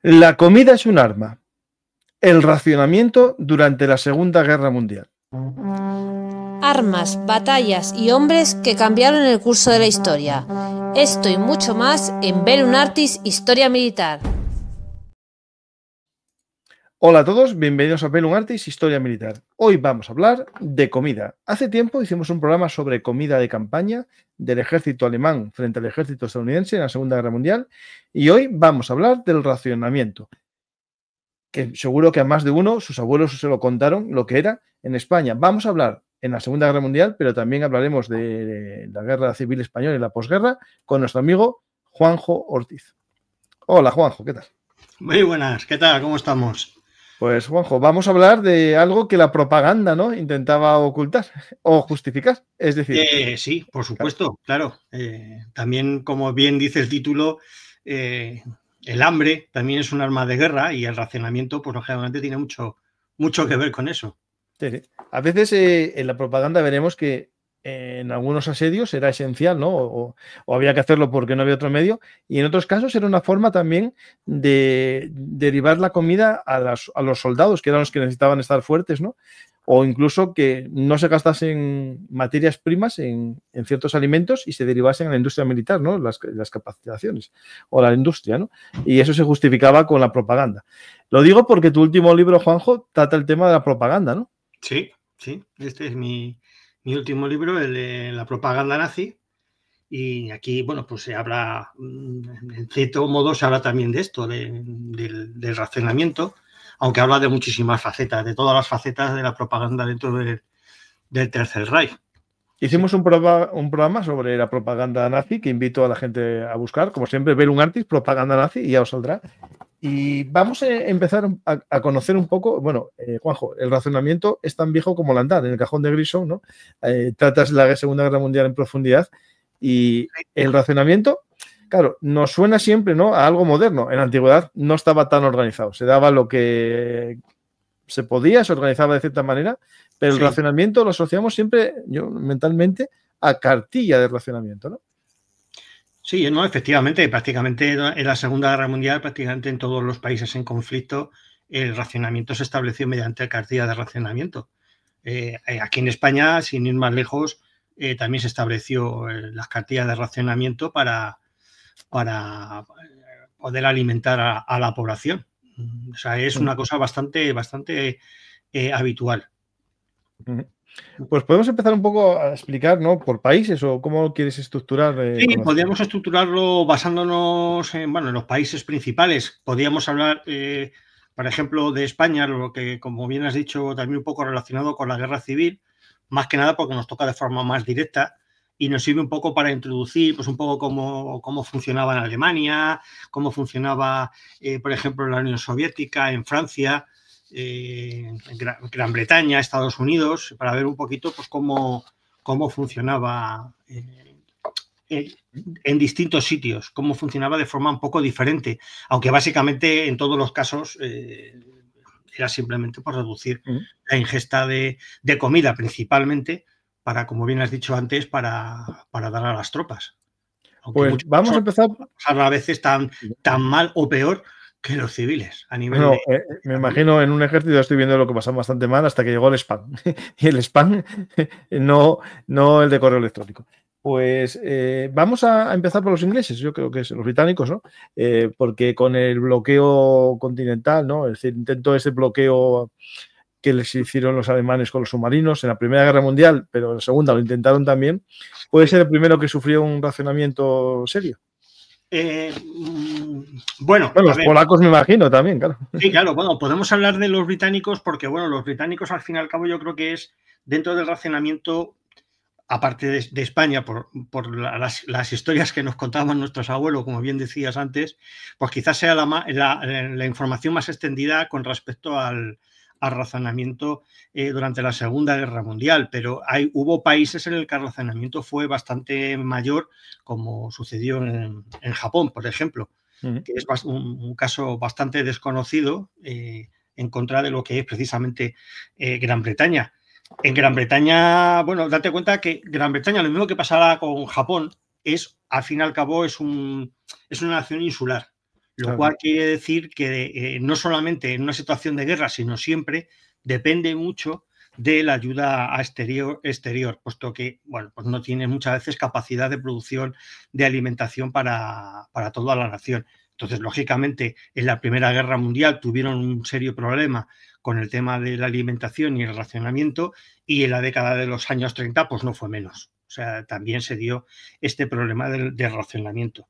La comida es un arma. El racionamiento durante la Segunda Guerra Mundial. Armas, batallas y hombres que cambiaron el curso de la historia. Esto y mucho más en Bellum Artis Historia Militar. Hola a todos, bienvenidos a Bellum Artis Historia Militar. Hoy vamos a hablar de comida. Hace tiempo hicimos un programa sobre comida de campaña del ejército alemán frente al ejército estadounidense en la Segunda Guerra Mundial y hoy vamos a hablar del racionamiento, que seguro que a más de uno sus abuelos se lo contaron lo que era en España. Vamos a hablar en la Segunda Guerra Mundial, pero también hablaremos de la Guerra Civil Española y la posguerra con nuestro amigo Juanjo Ortiz. Hola Juanjo, ¿qué tal? Muy buenas, ¿qué tal? ¿Cómo estamos? Pues Juanjo, vamos a hablar de algo que la propaganda, ¿no?, intentaba ocultar o justificar. Es decir, sí, por supuesto, claro. También, como bien dice el título, el hambre también es un arma de guerra y el racionamiento, pues lógicamente tiene mucho que ver con eso. Sí. A veces en la propaganda veremos que en algunos asedios era esencial, ¿no? O había que hacerlo porque no había otro medio, y en otros casos era una forma también de derivar la comida a los soldados, que eran los que necesitaban estar fuertes, ¿no? O incluso que no se gastasen materias primas en ciertos alimentos y se derivasen a la industria militar, ¿no? Las capacitaciones o la industria, ¿no? Y eso se justificaba con la propaganda. Lo digo porque tu último libro, Juanjo, trata el tema de la propaganda, ¿no? Sí, este es mi último libro, el de la propaganda nazi, y aquí, bueno, pues se habla, en cierto modo se habla también de esto, del racionamiento, aunque habla de muchísimas facetas, de todas las facetas de la propaganda dentro del Tercer Reich. Hicimos un programa sobre la propaganda nazi que invito a la gente a buscar, como siempre, Bellum Artis, propaganda nazi, y ya os saldrá. Y vamos a empezar a conocer un poco, bueno, Juanjo, el racionamiento es tan viejo como el andar, en el cajón de Grissom, ¿no? Tratas la Segunda Guerra Mundial en profundidad y el racionamiento, claro, nos suena siempre, ¿no?, a algo moderno. En la antigüedad no estaba tan organizado, se daba lo que se podía, se organizaba de cierta manera, pero el racionamiento lo asociamos siempre, yo mentalmente, a cartilla de racionamiento, ¿no? Sí, no, efectivamente, prácticamente en la Segunda Guerra Mundial, prácticamente en todos los países en conflicto, el racionamiento se estableció mediante cartilla de racionamiento. Aquí en España, sin ir más lejos, también se estableció las cartillas de racionamiento para poder alimentar a la población. O sea, es una cosa bastante habitual. Pues podemos empezar un poco a explicar, ¿no?, por países o cómo quieres estructurar. Sí, podríamos estructurarlo basándonos en los países principales. Podríamos hablar, por ejemplo, de España, lo que, como bien has dicho, también un poco relacionado con la guerra civil, más que nada porque nos toca de forma más directa y nos sirve un poco para introducir, pues un poco cómo funcionaba en Alemania, cómo funcionaba, por ejemplo, en la Unión Soviética, en Francia, en Gran Bretaña, Estados Unidos, para ver un poquito pues cómo funcionaba en distintos sitios, cómo funcionaba de forma un poco diferente, aunque básicamente en todos los casos era simplemente por reducir la ingesta de comida, principalmente para, como bien has dicho antes, para dar a las tropas. Aunque pues vamos a empezar a veces tan mal o peor que los civiles a nivel me imagino en un ejército estoy viendo lo que pasaba bastante mal hasta que llegó el spam y el spam no el de correo electrónico. Pues vamos a empezar por los ingleses, yo creo que es los británicos, ¿no? Porque con el bloqueo continental, ¿no?, es decir, intento ese bloqueo que les hicieron los alemanes con los submarinos en la Primera Guerra Mundial, pero en la Segunda lo intentaron también, puede ser el primero que sufrió un racionamiento serio. Bueno, los polacos me imagino también, claro. Sí, claro, bueno, podemos hablar de los británicos porque, bueno, los británicos al fin y al cabo yo creo que es dentro del racionamiento, aparte de España, por las historias que nos contaban nuestros abuelos, como bien decías antes, pues quizás sea la información más extendida con respecto al racionamiento durante la Segunda Guerra Mundial, pero hubo países en el que el racionamiento fue bastante mayor, como sucedió en Japón, por ejemplo, que es un caso bastante desconocido en contra de lo que es precisamente Gran Bretaña. En Gran Bretaña, bueno, date cuenta que Gran Bretaña, lo mismo que pasará con Japón, al fin y al cabo es una nación insular. Lo cual quiere decir que no solamente en una situación de guerra, sino siempre depende mucho de la ayuda exterior, puesto que bueno, pues no tiene muchas veces capacidad de producción de alimentación para toda la nación. Entonces, lógicamente, en la Primera Guerra Mundial tuvieron un serio problema con el tema de la alimentación y el racionamiento, y en la década de los años 30 pues no fue menos. O sea, también se dio este problema del racionamiento.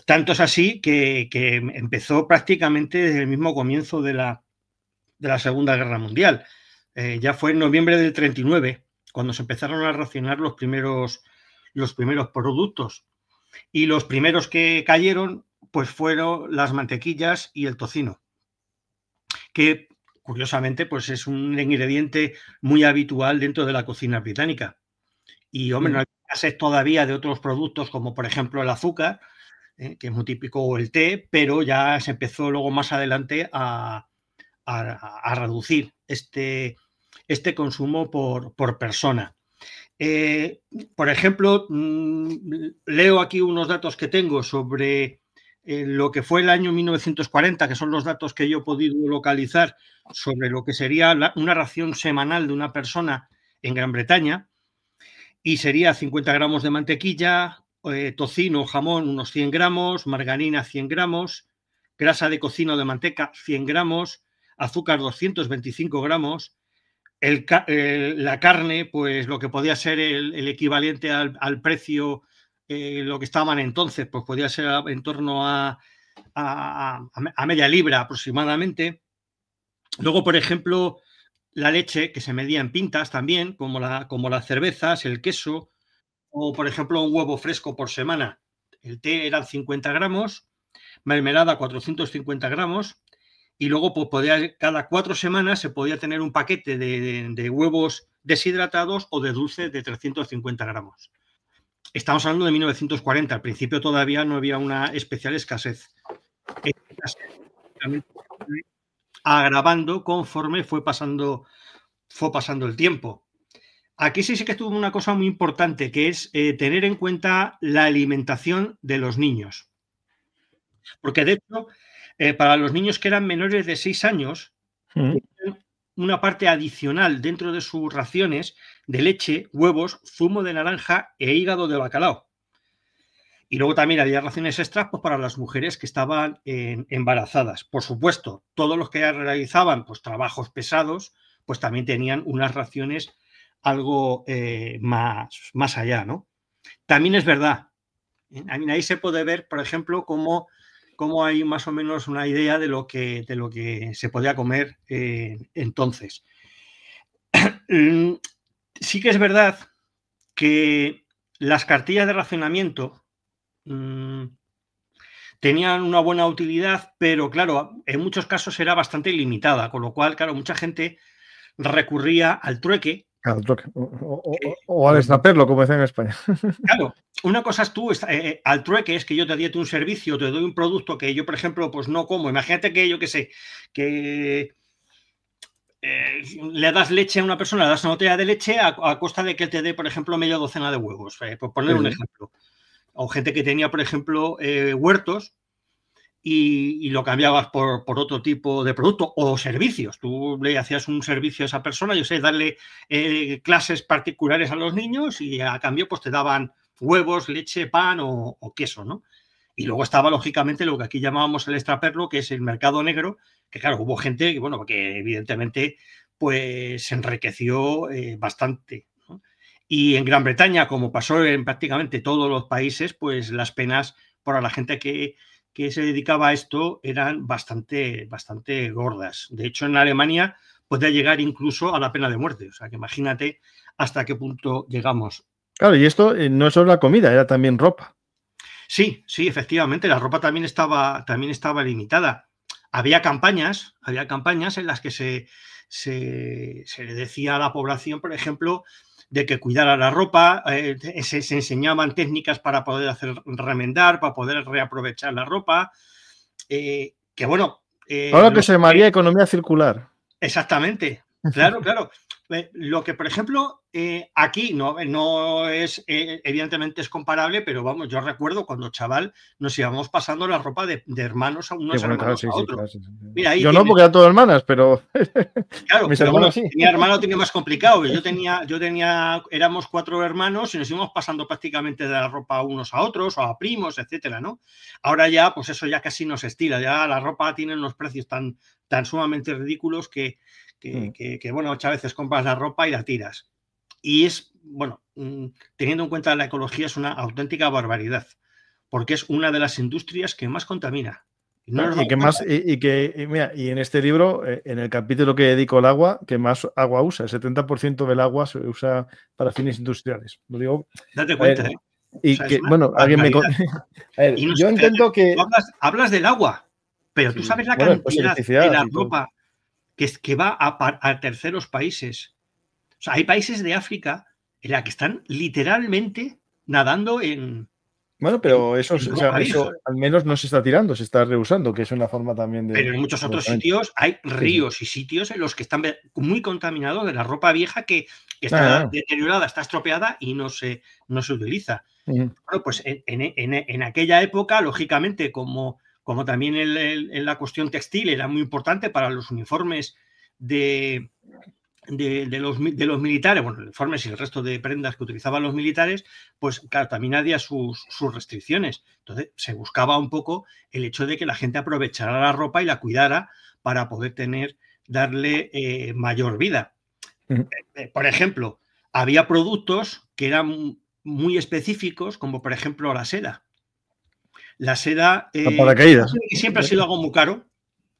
Tanto es así que empezó prácticamente desde el mismo comienzo de la Segunda Guerra Mundial. Ya fue en noviembre del 39 cuando se empezaron a racionar los primeros productos. Y los primeros que cayeron pues fueron las mantequillas y el tocino, que curiosamente pues es un ingrediente muy habitual dentro de la cocina británica. Y hombre, no hay escasez todavía de otros productos como por ejemplo el azúcar, que es muy típico, o el té, pero ya se empezó luego más adelante a reducir este consumo por persona. Por ejemplo, leo aquí unos datos que tengo sobre lo que fue el año 1940, que son los datos que yo he podido localizar sobre lo que sería una ración semanal de una persona en Gran Bretaña, y sería 50 gramos de mantequilla, tocino, jamón, unos 100 gramos, margarina, 100 gramos, grasa de cocina o de manteca, 100 gramos, azúcar, 225 gramos, la carne, pues lo que podía ser el equivalente al precio, lo que estaban entonces, pues podía ser en torno a media libra aproximadamente. Luego, por ejemplo, la leche, que se medía en pintas también, como las cervezas, el queso, o por ejemplo un huevo fresco por semana. El té eran 50 gramos, mermelada 450 gramos, y luego pues cada 4 semanas se podía tener un paquete de huevos deshidratados o de dulce de 350 gramos. Estamos hablando de 1940, al principio todavía no había una especial escasez. Agravando conforme fue pasando el tiempo. Aquí sí que estuvo una cosa muy importante, que es tener en cuenta la alimentación de los niños. Porque de hecho, para los niños que eran menores de 6 años, una parte adicional dentro de sus raciones de leche, huevos, zumo de naranja e hígado de bacalao. Y luego también había raciones extras pues, para las mujeres que estaban embarazadas. Por supuesto, todos los que realizaban pues, trabajos pesados, pues también tenían unas raciones algo más allá, ¿no? También es verdad, ahí se puede ver, por ejemplo, cómo hay más o menos una idea de lo que se podía comer entonces. Sí que es verdad que las cartillas de racionamiento tenían una buena utilidad, pero claro, en muchos casos era bastante limitada, con lo cual, claro, mucha gente recurría al trueque. Al trueque. O al extraperlo, como decían en España. Claro, una cosa es al trueque es que yo te doy un servicio, te doy un producto que yo, por ejemplo, pues no como. Imagínate que yo qué sé, que le das leche a una persona, le das una botella de leche a costa de que te dé, por ejemplo, media docena de huevos, por poner un ejemplo. O gente que tenía, por ejemplo, huertos y lo cambiabas por otro tipo de producto o servicios. Tú le hacías un servicio a esa persona, yo sé, darle clases particulares a los niños y a cambio pues te daban huevos, leche, pan o queso, ¿no? Y luego estaba, lógicamente, lo que aquí llamábamos el extraperlo, que es el mercado negro, que claro, hubo gente bueno, que evidentemente pues se enriqueció bastante, ¿no? Y en Gran Bretaña, como pasó en prácticamente todos los países, pues las penas para la gente que se dedicaba a esto eran bastante gordas. De hecho, en Alemania podía llegar incluso a la pena de muerte. O sea, que imagínate hasta qué punto llegamos. Claro, y esto no es solo la comida, era también ropa. Sí, efectivamente, la ropa también estaba limitada. Había campañas en las que se le decía a la población, por ejemplo, de que cuidara la ropa, se enseñaban técnicas para poder hacer remendar, para poder reaprovechar la ropa, que bueno... Ahora que se llamaría economía circular. Exactamente, claro. Lo que, por ejemplo, aquí no es, evidentemente es comparable, pero vamos, yo recuerdo cuando chaval nos íbamos pasando la ropa de hermanos a unos hermanos a otros. Claro, sí. Mira, ahí yo no, porque eran todas hermanas, pero claro, mis pero hermanos bueno, sí. mi hermano tenía más complicado. Éramos 4 hermanos y nos íbamos pasando prácticamente de la ropa a unos a otros o a primos, etcétera, ¿no? Ahora ya, pues eso ya casi no se estila, ya la ropa tiene unos precios tan sumamente ridículos que bueno, muchas veces compras la ropa y la tiras. Y es, bueno, teniendo en cuenta la ecología, es una auténtica barbaridad, porque es una de las industrias que más contamina. Y en este libro, en el capítulo que dedico al agua, que más agua usa, el 70% del agua se usa para fines industriales. Lo digo. Date cuenta, ¿eh? Y que, bueno, alguien me. A ver, yo intento que. Hablas del agua, pero tú sabes la cantidad de la ropa que va a terceros países. O sea, hay países de África en la que están literalmente nadando en. Bueno, pero eso al menos no se está tirando, se está reusando, que es una forma también de. Pero en muchos otros sitios hay ríos y sitios en los que están muy contaminados de la ropa vieja que está deteriorada, está estropeada y no se utiliza. Bueno, pues en aquella época, lógicamente, como también en la cuestión textil era muy importante para los uniformes de los militares, bueno, uniformes y el resto de prendas que utilizaban los militares, pues claro, también había sus restricciones. Entonces se buscaba un poco el hecho de que la gente aprovechara la ropa y la cuidara para poder darle mayor vida. Por ejemplo, había productos que eran muy específicos, como por ejemplo la seda. La seda siempre ha sido algo muy caro.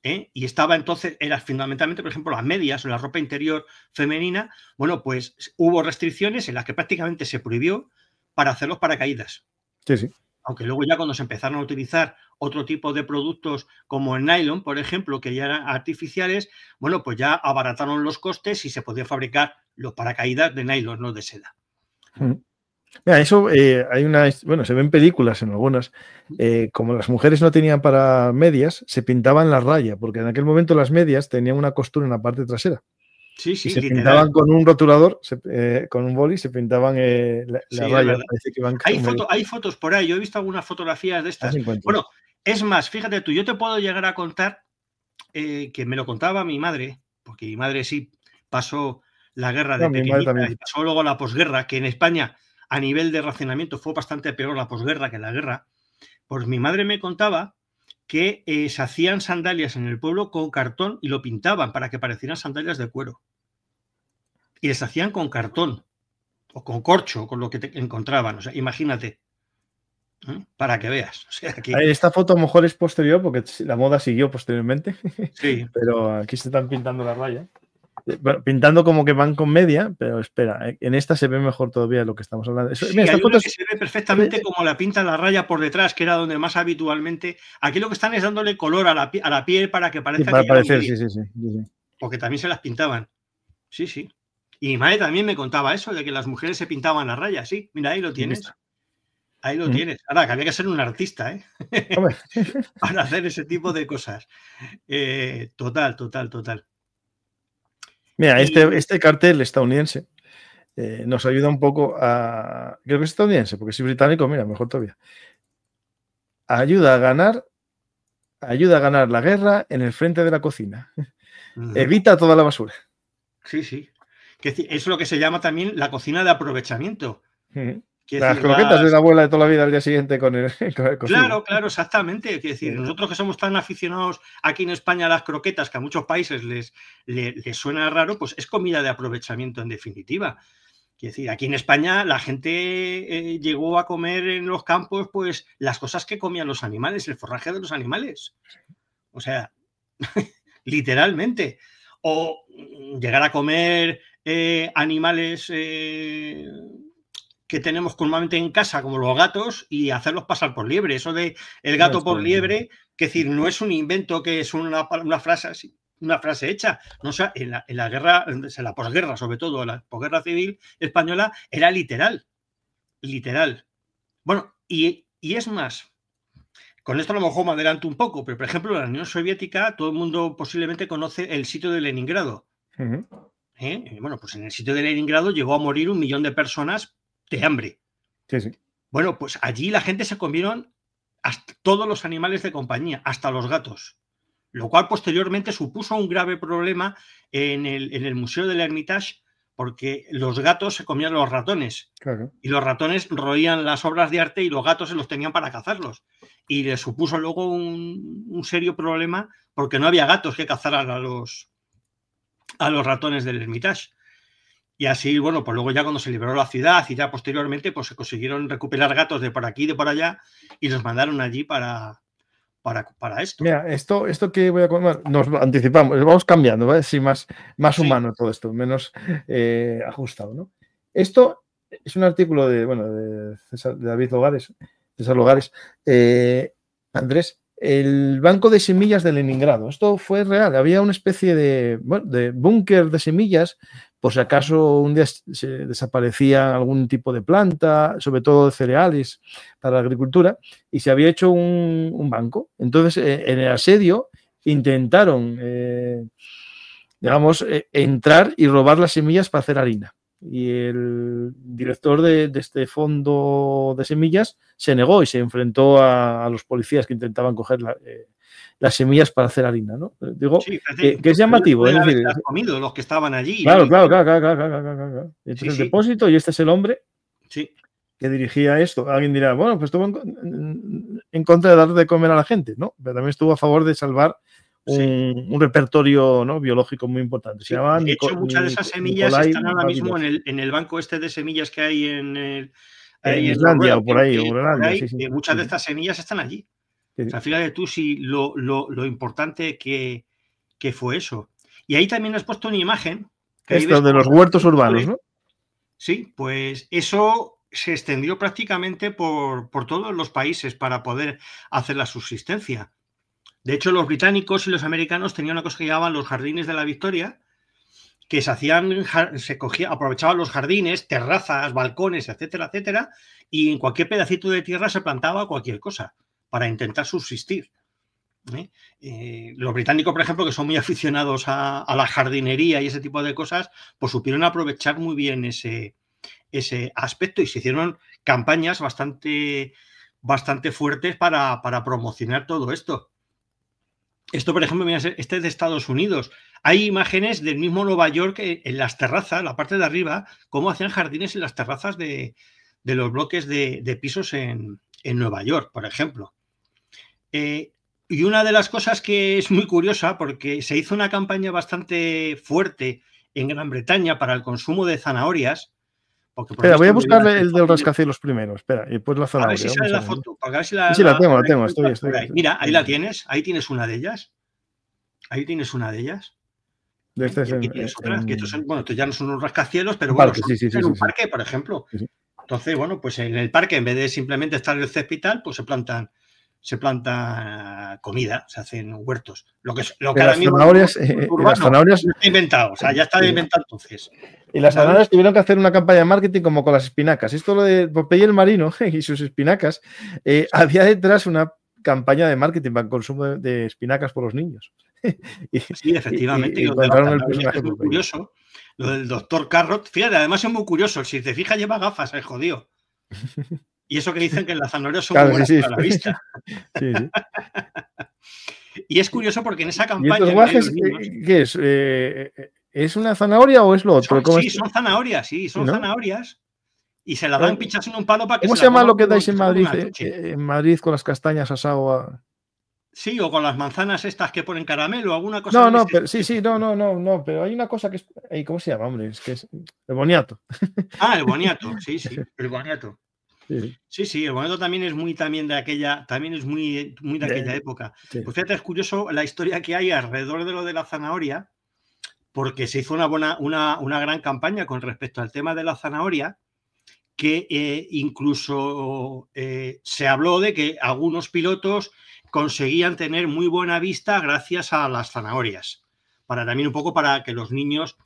Y estaba entonces, era fundamentalmente, por ejemplo, las medias o la ropa interior femenina. Bueno, pues hubo restricciones en las que prácticamente se prohibió para hacer los paracaídas. Sí. Aunque luego ya cuando se empezaron a utilizar otro tipo de productos como el nylon, por ejemplo, que ya eran artificiales, bueno, pues ya abarataron los costes y se podía fabricar los paracaídas de nylon, no de seda. Mira, eso se ven películas en algunas, como las mujeres no tenían para medias, se pintaban la raya, porque en aquel momento las medias tenían una costura en la parte trasera. Sí, y se pintaban con un rotulador, con un boli, se pintaban la raya. Parece que hay fotos por ahí, yo he visto algunas fotografías de estas. Bueno, es más, fíjate tú, yo te puedo llegar a contar que me lo contaba mi madre, porque mi madre sí pasó la guerra de pequeñita y pasó luego la posguerra, que en España a nivel de racionamiento fue bastante peor la posguerra que la guerra. Pues mi madre me contaba que se hacían sandalias en el pueblo con cartón y lo pintaban para que parecieran sandalias de cuero. Y les hacían con cartón o con corcho, con lo que te encontraban. O sea, imagínate, para que veas. O sea, que... Esta foto a lo mejor es posterior porque la moda siguió posteriormente. Sí. Pero aquí se están pintando la raya. Bueno, pintando como que van con media, pero espera, en esta se ve mejor todavía lo que estamos hablando. Sí, mira, esta foto que se ve perfectamente como la pinta la raya por detrás, que era donde más habitualmente. Aquí lo que están es dándole color a la piel para que parezca para parecer, sí. Porque también se las pintaban. Sí. Y mi madre también me contaba eso, de que las mujeres se pintaban la raya, sí. Mira, ahí lo tienes. Ahí lo tienes. Ahora, que había que ser un artista, para hacer ese tipo de cosas. Total. Mira, este cartel estadounidense nos ayuda un poco a... Creo que es estadounidense, porque si es británico, mira, mejor todavía. Ayuda a ganar la guerra en el frente de la cocina. Evita toda la basura. Sí. Eso es lo que se llama también la cocina de aprovechamiento. Las croquetas de la abuela de toda la vida al día siguiente con el cocido. Claro, exactamente. Es decir, nosotros que somos tan aficionados aquí en España a las croquetas, que a muchos países les suena raro, pues es comida de aprovechamiento en definitiva. Es decir, aquí en España la gente llegó a comer en los campos pues las cosas que comían los animales, el forraje de los animales. O sea, literalmente. O llegar a comer animales que tenemos normalmente en casa, como los gatos, y hacerlos pasar por liebre. Eso de el gato por liebre, que decir, no es un invento, que es una frase así, una frase hecha. No, o sea, en la guerra, en la posguerra, sobre todo, la posguerra civil española, era literal. Bueno, y es más, con esto a lo mejor me adelanto un poco, pero por ejemplo, en la Unión Soviética, todo el mundo posiblemente conoce el sitio de Leningrado. Bueno, pues en el sitio de Leningrado llegó a morir 1 millón de personas de hambre. Sí, sí. Bueno, pues allí la gente se comieron hasta todos los animales de compañía, hasta los gatos, lo cual posteriormente supuso un grave problema en el Museo del Hermitage, porque los gatos se comían los ratones. Claro. Y los ratones roían las obras de arte y los gatos se los tenían para cazarlos. Y les supuso luego un serio problema porque no había gatos que cazaran a los ratones del Hermitage. Y así, bueno, pues luego ya cuando se liberó la ciudad y ya posteriormente pues se consiguieron recuperar gatos de por aquí y de por allá y los mandaron allí para esto. Mira, esto que voy a comentar, nos anticipamos, vamos cambiando, ¿vale? Sí, más Sí. humano todo esto, menos ajustado, ¿no? Esto es un artículo de David Logares, César Logares. Andrés, el banco de semillas de Leningrado, esto fue real, había una especie de búnker de semillas, por si acaso un día se desaparecía algún tipo de planta, sobre todo de cereales para la agricultura, y se había hecho un banco. Entonces, en el asedio intentaron, entrar y robar las semillas para hacer harina. Y el director de este fondo de semillas se negó y se enfrentó a los policías que intentaban coger las semillas para hacer harina, ¿no? Digo, sí, que es llamativo. Es decir, comido los que estaban allí. Claro. Sí, el depósito, y este es el hombre sí. que dirigía esto. Alguien dirá, bueno, pues estuvo en contra de dar de comer a la gente, ¿no? Pero también estuvo a favor de salvar un repertorio, ¿no?, biológico muy importante. Sí, de hecho, muchas de esas semillas están ahora mismo en el banco este de semillas que hay en Islandia o por ahí. Sí. Muchas de estas semillas están allí. Sí. O sea, fíjate tú si lo importante que fue eso. Y ahí también has puesto una imagen. Esto de los huertos urbanos, ¿no? Sí, pues eso se extendió prácticamente por todos los países para poder hacer la subsistencia. De hecho, los británicos y los americanos tenían una cosa que llamaban los jardines de la Victoria, que aprovechaban los jardines, terrazas, balcones, etcétera, etcétera, y en cualquier pedacito de tierra se plantaba cualquier cosa para intentar subsistir. Los británicos, por ejemplo, que son muy aficionados a la jardinería y ese tipo de cosas, pues supieron aprovechar muy bien ese aspecto y se hicieron campañas bastante fuertes para promocionar todo esto. Esto, por ejemplo, este es de Estados Unidos. Hay imágenes del mismo Nueva York en las terrazas, la parte de arriba, cómo hacían jardines en las terrazas de los bloques de pisos en Nueva York, por ejemplo. Y una de las cosas que es muy curiosa, porque se hizo una campaña bastante fuerte en Gran Bretaña para el consumo de zanahorias. Espera, voy a buscar el del rascacielos primero. Espera, y después la zanahoria. A ver si sale la foto. A ver si sí, la tengo. Estoy. Mira, ahí la tienes. Ahí tienes una de ellas. Ahí tienes una de ellas. Y aquí tienes otras. Que estos son, bueno, estos ya no son unos rascacielos, pero bueno, son un parque, por ejemplo. Sí. Entonces, bueno, pues en el parque, en vez de simplemente estar el césped, pues se planta comida, se hacen huertos. Lo que ahora mismo las zanahorias está inventado, o sea, ya está inventado entonces. Y las zanahorias tuvieron que hacer una campaña de marketing como con las espinacas. Esto lo de Popeye el Marino y sus espinacas, había detrás una campaña de marketing para el consumo de espinacas por los niños. Sí, efectivamente. Y es muy curioso. Lo del doctor Carrot, fíjate, además es muy curioso. Si te fijas, lleva gafas, el jodido. Y eso que dicen que las zanahorias son muy buenas para la vista. Sí. Y es curioso porque en esa campaña... ¿Y estos guajes, qué es? ¿Es una zanahoria o es lo otro? Son zanahorias, son zanahorias. Y se la dan pinchas en un palo para que ¿Cómo se llama lo que dais en Madrid? En Madrid con las castañas asado. Sí, o con las manzanas estas que ponen caramelo, alguna cosa. No, pero no, pero hay una cosa que es. ¿Cómo se llama, hombre? Es que es el boniato. Ah, el boniato, sí, el boniato. Sí, el boniato también es muy de aquella época. Sí. Pues fíjate, es curioso la historia que hay alrededor de lo de la zanahoria, porque se hizo una gran campaña con respecto al tema de la zanahoria, que incluso se habló de que algunos pilotos conseguían tener muy buena vista gracias a las zanahorias, también un poco para que los niños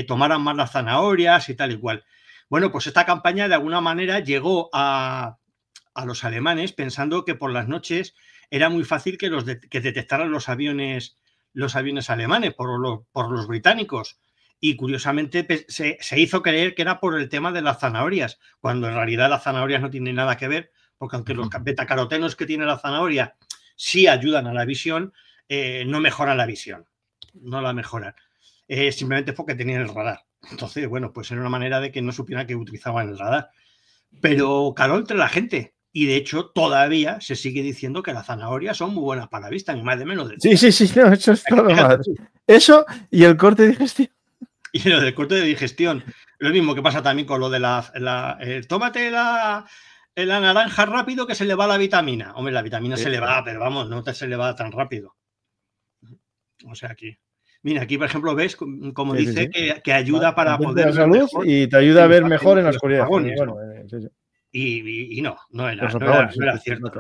tomaran más las zanahorias y tal y cual. Bueno, pues esta campaña de alguna manera llegó a los alemanes pensando que por las noches era muy fácil que detectaran los aviones alemanes por los británicos. y curiosamente se hizo creer que era por el tema de las zanahorias, cuando en realidad las zanahorias no tienen nada que ver, porque aunque los betacarotenos que tiene la zanahoria sí ayudan a la visión, no mejoran la visión, no la mejoran. Simplemente porque tenían el radar. Entonces, bueno, pues era una manera de que no supieran que utilizaban el radar. Pero caló entre la gente. Y de hecho, todavía se sigue diciendo que las zanahorias son muy buenas para la vista, ni más de menos. Sí, no, eso es todo mal. Eso y el corte de digestión. Y lo del corte de digestión. Lo mismo que pasa también con lo de tómate la naranja rápido que se le va la vitamina. Hombre, la vitamina se le va, pero vamos, no se le va tan rápido. O sea, aquí. Mira, aquí, por ejemplo, ves como dice que ayuda para poder ver la salud mejor, y te ayuda a ver mejor en la oscuridad. Bueno, y no era cierto.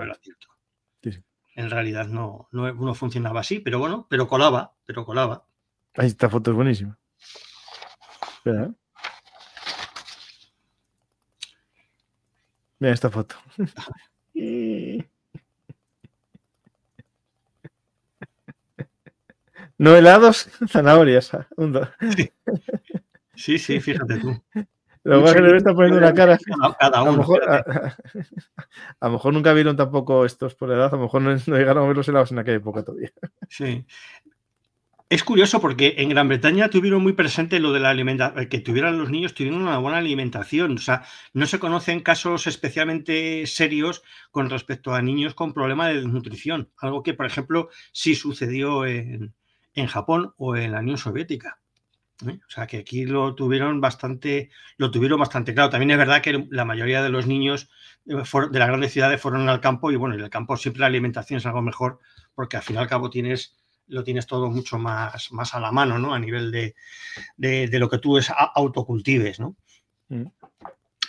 Sí. En realidad no funcionaba así, pero bueno, pero colaba. Ahí esta foto es buenísima. Espera. Mira esta foto. No helados, zanahorias. Sí, fíjate tú. Lo que le está poniendo una cara. Cada uno. A lo mejor nunca vieron tampoco estos por edad, a lo mejor no llegaron a ver los helados en aquella época todavía. Sí. Es curioso porque en Gran Bretaña tuvieron muy presente lo de la alimentación, que los niños tuvieron una buena alimentación. O sea, no se conocen casos especialmente serios con respecto a niños con problemas de desnutrición. Algo que, por ejemplo, sí sucedió en Japón o en la Unión Soviética. O sea, que aquí lo tuvieron bastante claro. También es verdad que la mayoría de los niños de las grandes ciudades fueron al campo y bueno, en el campo siempre la alimentación es algo mejor porque al fin y al cabo lo tienes todo mucho más a la mano, ¿no? A nivel de lo que tú autocultives, ¿no?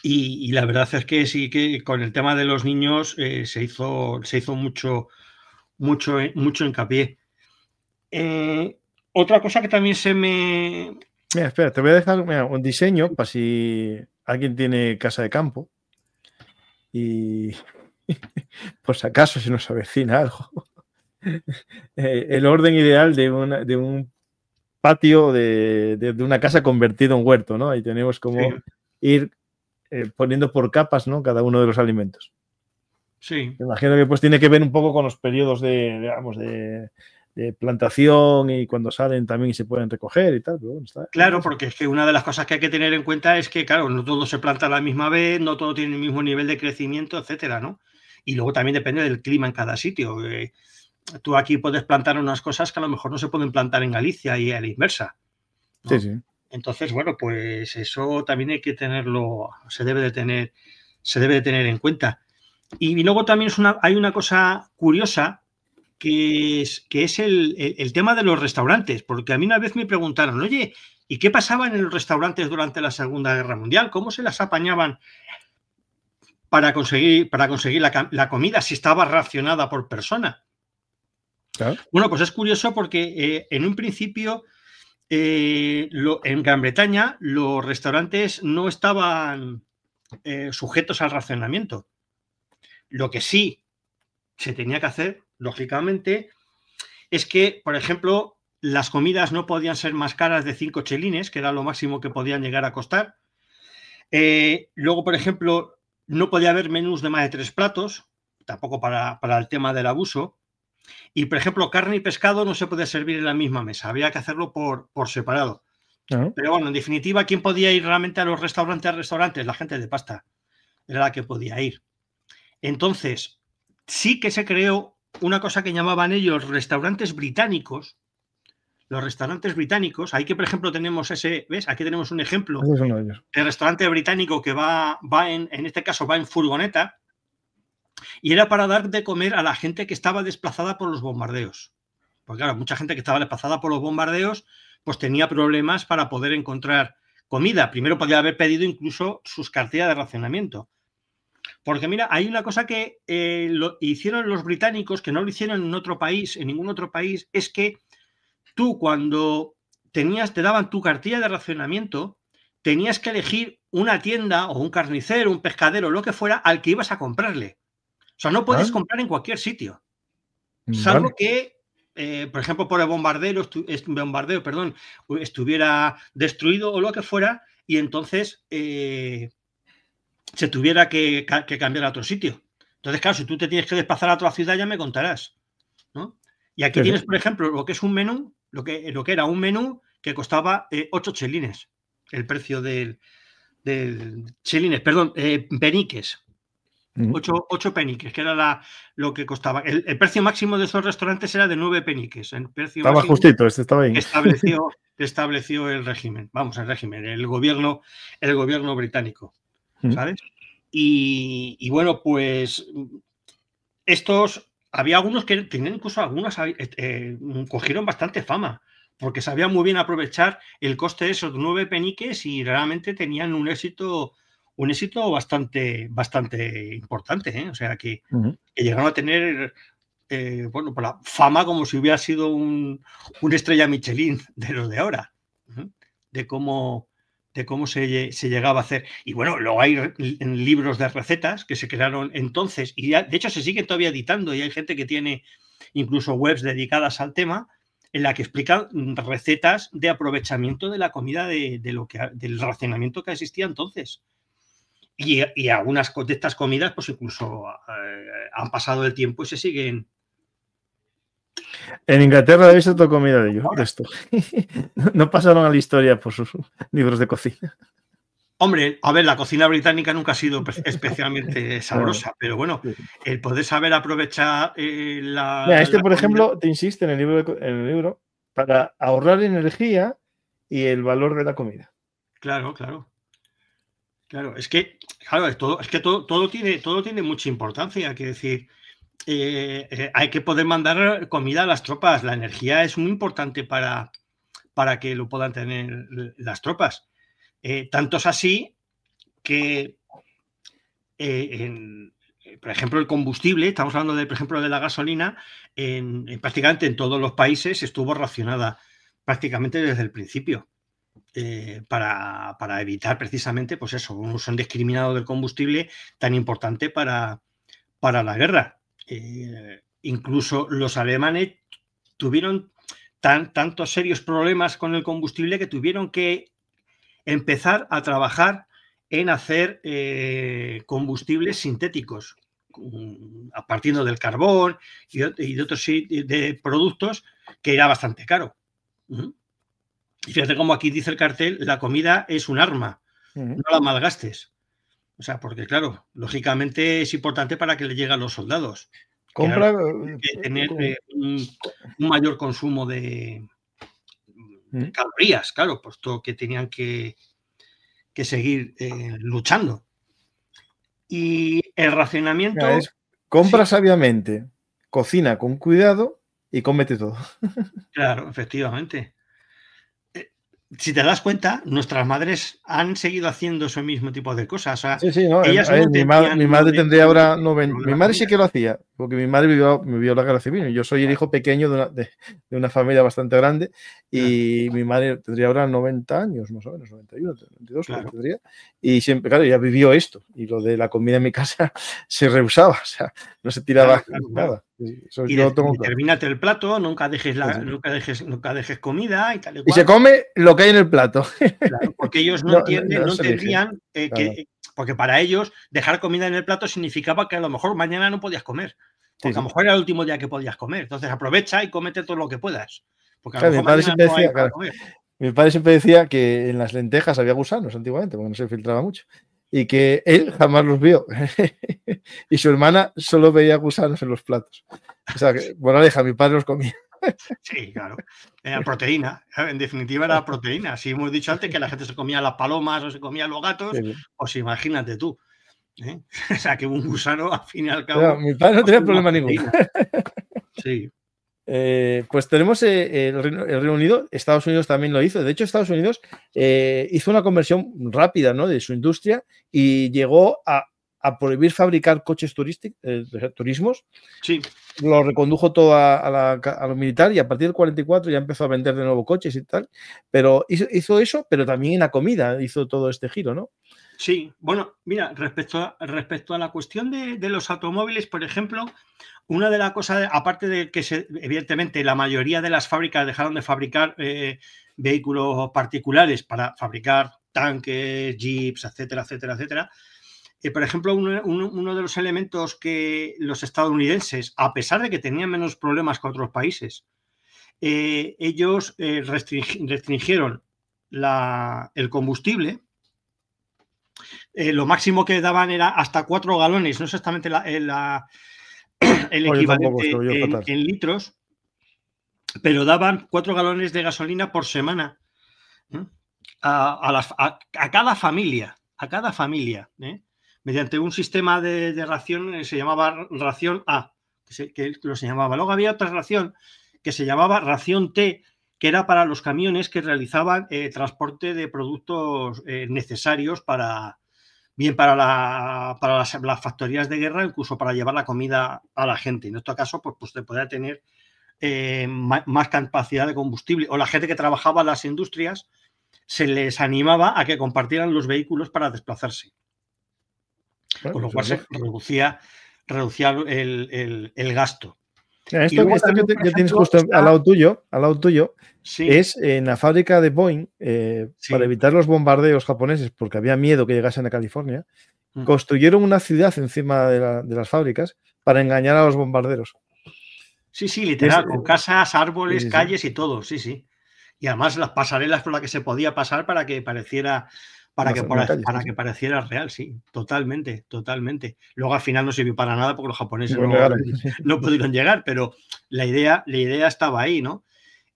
Y la verdad es que sí que con el tema de los niños se hizo mucho hincapié. Otra cosa que también se me... Mira, espera, te voy a dejar un diseño para si alguien tiene casa de campo y por si acaso se nos avecina algo. El orden ideal de un patio de una casa convertido en huerto, ¿no? Ahí tenemos como ir poniendo por capas, ¿no? Cada uno de los alimentos. Sí. Me imagino que pues tiene que ver un poco con los periodos de plantación y cuando salen también se pueden recoger y tal. Pero bueno, claro, porque es que una de las cosas que hay que tener en cuenta es que, claro, no todo se planta a la misma vez, no todo tiene el mismo nivel de crecimiento, etcétera, ¿no? Y luego también depende del clima en cada sitio. Tú aquí puedes plantar unas cosas que a lo mejor no se pueden plantar en Galicia y a la inversa, ¿no? Sí. Entonces, bueno, pues eso también hay que tenerlo, se debe de tener en cuenta. Y luego también hay una cosa curiosa que es el tema de los restaurantes, porque a mí una vez me preguntaron, oye, ¿y qué pasaba en los restaurantes durante la Segunda Guerra Mundial? ¿Cómo se las apañaban para conseguir la comida si estaba racionada por persona? Claro. Bueno, pues es curioso porque en un principio en Gran Bretaña los restaurantes no estaban sujetos al racionamiento. Lo que sí se tenía que hacer, lógicamente, es que, por ejemplo, las comidas no podían ser más caras de 5 chelines, que era lo máximo que podían llegar a costar. Luego, por ejemplo, no podía haber menús de más de 3 platos, tampoco para el tema del abuso. Y, por ejemplo, carne y pescado no se podía servir en la misma mesa, había que hacerlo por separado. Pero bueno, en definitiva, ¿quién podía ir realmente a los restaurantes? La gente de pasta era la que podía ir. Entonces, sí que se creó una cosa que llamaban ellos restaurantes británicos. Los restaurantes británicos, ahí que por ejemplo tenemos ¿ves? Aquí tenemos un ejemplo de restaurante británico que va en este caso va en furgoneta y era para dar de comer a la gente que estaba desplazada por los bombardeos. Porque claro, mucha gente que estaba desplazada por los bombardeos pues tenía problemas para poder encontrar comida. Primero podía haber pedido incluso sus cartillas de racionamiento. Porque mira, hay una cosa que lo hicieron los británicos, que no lo hicieron en otro país, en ningún otro país, es que tú cuando te daban tu cartilla de racionamiento, tenías que elegir una tienda o un carnicero, un pescadero, lo que fuera, al que ibas a comprarle. O sea, no puedes comprar en cualquier sitio. Salvo que por ejemplo, por el bombardeo, estuviera destruido o lo que fuera, y entonces se tuviera que cambiar a otro sitio. Entonces, claro, si tú te tienes que desplazar a otra ciudad, ya me contarás, ¿no? Y aquí tienes, por ejemplo, lo que es un menú, lo que era un menú que costaba 8 chelines, el precio del chelines, perdón, peniques. 8 peniques, que era lo que costaba. El precio máximo de esos restaurantes era de 9 peniques. El precio estaba justito, estaba ahí. Estableció el régimen, el gobierno británico, ¿sabes? Y bueno, pues había algunos que tenían incluso cogieron bastante fama, porque sabían muy bien aprovechar el coste de esos 9 peniques y realmente tenían un éxito bastante importante, ¿eh? O sea, que llegaron a tener, bueno, pues la fama como si hubiera sido una estrella Michelin de los de ahora, de cómo se llegaba a hacer. Y bueno, luego hay libros de recetas que se crearon entonces y de hecho se siguen todavía editando y hay gente que tiene incluso webs dedicadas al tema en la que explican recetas de aprovechamiento de la comida del racionamiento que existía entonces. Y algunas de estas comidas, pues incluso han pasado el tiempo y se siguen. En Inglaterra habéis otra comida de esto. No pasaron a la historia por sus libros de cocina. Hombre, a ver, la cocina británica nunca ha sido especialmente sabrosa, pero bueno, el poder saber aprovechar Mira, por ejemplo, te insiste en el libro para ahorrar energía y el valor de la comida. Claro. Claro, es que todo tiene mucha importancia. Quiero decir, hay que poder mandar comida a las tropas. La energía es muy importante para que lo puedan tener las tropas. Tanto es así que, por ejemplo, el combustible, estamos hablando por ejemplo, de la gasolina, prácticamente en todos los países estuvo racionada prácticamente desde el principio. Para evitar precisamente, pues eso, un uso indiscriminado del combustible tan importante para la guerra. Incluso los alemanes tuvieron tantos serios problemas con el combustible que tuvieron que empezar a trabajar en hacer combustibles sintéticos, partiendo del carbón y de otros productos, que era bastante caro. Y fíjate cómo aquí dice el cartel, la comida es un arma, no la malgastes. O sea, porque claro, lógicamente es importante para que le llegue a los soldados. Compra tener un mayor consumo de calorías, claro, puesto que tenían que seguir luchando. Y el racionamiento... compra sabiamente, cocina con cuidado y cómete todo. Claro, efectivamente. Si te das cuenta, nuestras madres han seguido haciendo ese mismo tipo de cosas. O sea, ellas mi madre tendría ahora 90. Mi madre sí que lo hacía, porque mi madre vivió la guerra civil. Yo soy el hijo pequeño de una familia bastante grande y mi madre tendría ahora 90 años, más o menos, 91, 92, claro. Tendría. Y siempre, claro, ya vivió esto. Y lo de la comida en mi casa se rehusaba, o sea, no se tiraba nada. Y termínate el plato, nunca dejes comida y tal y cual. Y se come lo que hay en el plato. Claro, porque ellos no entendían porque para ellos dejar comida en el plato significaba que a lo mejor mañana no podías comer. Porque a lo mejor era el último día que podías comer. Entonces aprovecha y cómete todo lo que puedas. Porque a lo mejor mañana no hay para comer. Mi padre siempre decía que en las lentejas había gusanos antiguamente, porque no se filtraba mucho. Y que él jamás los vio. Y su hermana solo veía gusanos en los platos. O sea, que, moraleja, mi padre los comía. Sí, claro. Era proteína. En definitiva era proteína. Si hemos dicho antes que la gente se comía las palomas o se comía los gatos, pues imagínate tú. O sea, que un gusano, al fin y al cabo... Claro, mi padre no tenía problema ninguno. Sí. Pues tenemos el Reino Unido, Estados Unidos también lo hizo. De hecho, Estados Unidos hizo una conversión rápida, ¿no?, de su industria y llegó a prohibir fabricar coches turismos. Sí. Lo recondujo todo a lo militar y a partir del 44 ya empezó a vender de nuevo coches y tal. Pero hizo eso, pero también en la comida hizo todo este giro, ¿no? Sí, bueno, mira, respecto a la cuestión de los automóviles, por ejemplo, una de las cosas, aparte de que evidentemente la mayoría de las fábricas dejaron de fabricar vehículos particulares para fabricar tanques, jeeps, etcétera, etcétera, etcétera. Por ejemplo, uno de los elementos que los estadounidenses, a pesar de que tenían menos problemas que otros países, ellos restringieron el combustible. Lo máximo que daban era hasta 4 galones, no exactamente el equivalente en litros, pero daban 4 galones de gasolina por semana a cada familia, mediante un sistema de ración que se llamaba ración A, que lo se llamaba. Luego había otra ración que se llamaba ración T, que era para los camiones que realizaban transporte de productos necesarios para las factorías de guerra, incluso para llevar la comida a la gente. En este caso, pues te podía tener más capacidad de combustible. O la gente que trabajaba en las industrias se les animaba a que compartieran los vehículos para desplazarse. Bueno, con lo cual se reducía el gasto. Esto que tienes justo al lado tuyo, sí, es en la fábrica de Boeing, sí, para evitar los bombardeos japoneses, porque había miedo que llegasen a California, construyeron una ciudad encima de las fábricas para engañar a los bombarderos. Sí, literal, con casas, árboles, sí, calles y todo, sí. Y además las pasarelas por las que se podía pasar para que pareciera... Para que pareciera real, sí, totalmente. Luego al final no sirvió para nada porque los japoneses no pudieron llegar, pero la idea estaba ahí, ¿no?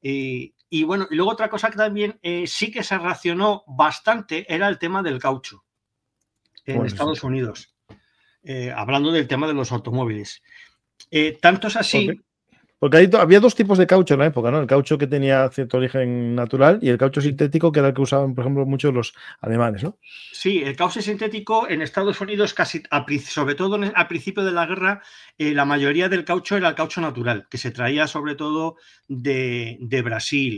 Y bueno, y luego otra cosa que también sí que se racionó bastante era el tema del caucho en Estados Unidos, hablando del tema de los automóviles. Tanto es así... Porque había dos tipos de caucho en la época, ¿no? El caucho que tenía cierto origen natural y el caucho sintético, que era el que usaban, por ejemplo, muchos los alemanes, ¿no? Sí, el caucho sintético en Estados Unidos, sobre todo al principio de la guerra, la mayoría del caucho era el caucho natural, que se traía sobre todo de Brasil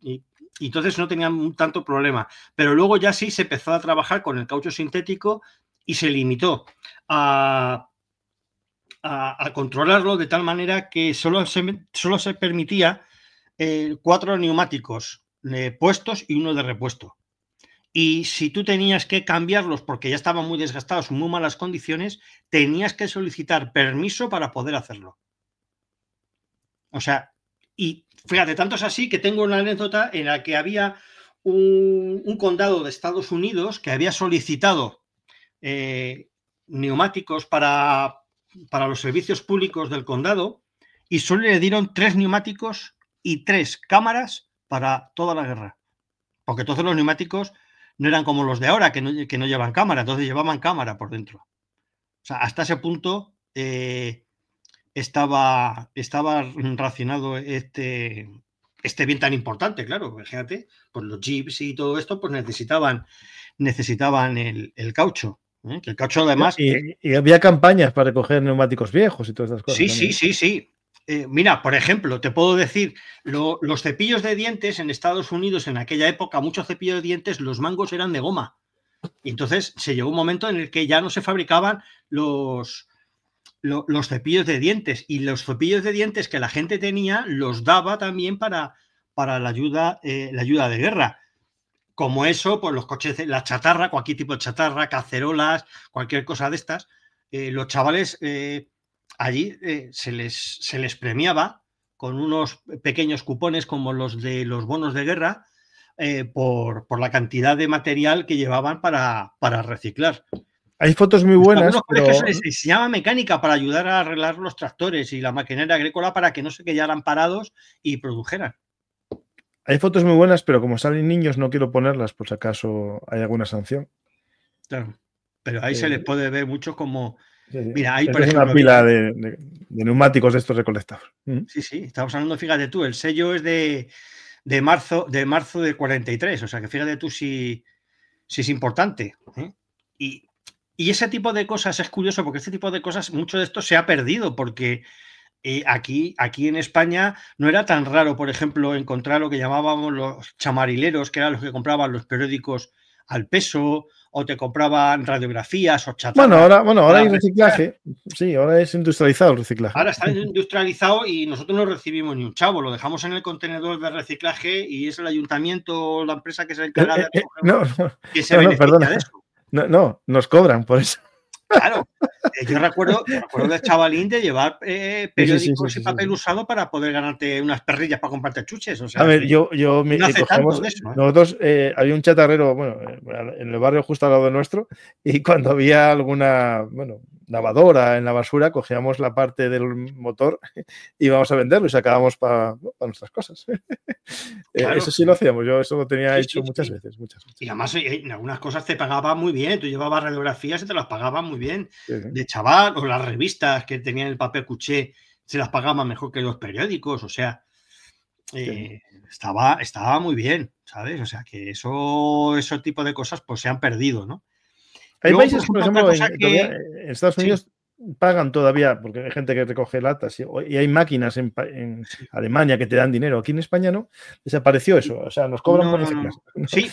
y entonces no tenían tanto problema. Pero luego ya sí se empezó a trabajar con el caucho sintético y se limitó a controlarlo de tal manera que solo se permitía 4 neumáticos puestos y 1 de repuesto. Y si tú tenías que cambiarlos porque ya estaban muy desgastados, en muy malas condiciones, tenías que solicitar permiso para poder hacerlo. O sea, y fíjate, tanto es así que tengo una anécdota en la que había un condado de Estados Unidos que había solicitado neumáticos para los servicios públicos del condado y solo le dieron 3 neumáticos y 3 cámaras para toda la guerra. Porque entonces los neumáticos no eran como los de ahora, que no llevan cámara, entonces llevaban cámara por dentro. O sea, hasta ese punto estaba racionado este bien tan importante, claro. Fíjate, pues los jeeps y todo esto pues necesitaban el caucho. Que el caucho además... Y había campañas para recoger neumáticos viejos y todas estas cosas. Sí. Mira, por ejemplo, te puedo decir, los cepillos de dientes en Estados Unidos en aquella época, muchos cepillos de dientes, los mangos eran de goma. Y entonces se llegó un momento en el que ya no se fabricaban los cepillos de dientes. Y los cepillos de dientes que la gente tenía los daba también para la ayuda de guerra. Como eso, pues los coches, la chatarra, cualquier tipo de chatarra, cacerolas, cualquier cosa de estas, los chavales allí se les premiaba con unos pequeños cupones como los de los bonos de guerra por la cantidad de material que llevaban para reciclar. Hay fotos muy buenas. Pero... se llama mecánica para ayudar a arreglar los tractores y la maquinaria agrícola para que no se quedaran parados y produjeran. Hay fotos muy buenas, pero como salen niños no quiero ponerlas por si acaso hay alguna sanción. Claro, pero ahí se les puede ver mucho como... Sí. Mira, ahí por ejemplo, una pila de neumáticos de estos recolectados. Sí, estamos hablando, fíjate tú, el sello es de marzo del 43, o sea que fíjate tú si es importante. Y ese tipo de cosas es curioso porque este tipo de cosas, mucho de esto se ha perdido porque... aquí en España no era tan raro, por ejemplo, encontrar lo que llamábamos los chamarileros, que eran los que compraban los periódicos al peso, o te compraban radiografías o chatarra. Ahora hay reciclaje. Sí, ahora es industrializado el reciclaje. Ahora está industrializado y nosotros no recibimos ni un chavo, lo dejamos en el contenedor de reciclaje y es el ayuntamiento o la empresa que se encarga de que se beneficia de eso. No, nos cobran por eso. Claro, yo recuerdo del chavalín de llevar periódicos y papel usado para poder ganarte unas perrillas para comprarte chuches. O sea, a ver, nosotros había un chatarrero, en el barrio justo al lado de nuestro, y cuando había alguna, lavadora en la basura, cogíamos la parte del motor y íbamos a venderlo y sacábamos para nuestras cosas. Claro. Eso sí lo hacíamos, yo eso lo tenía hecho muchas veces. Y además en algunas cosas te pagaban muy bien, tú llevabas radiografías y te las pagaban muy bien. De chaval, o las revistas que tenían el papel cuché se las pagaban mejor que los periódicos, o sea, estaba muy bien, ¿sabes? O sea, que ese tipo de cosas pues se han perdido, ¿no? Hay países, por ejemplo, en Estados Unidos pagan todavía, porque hay gente que recoge latas y hay máquinas en Alemania que te dan dinero. Aquí en España no, desapareció eso, o sea, nos cobran por reciclaje. Sí,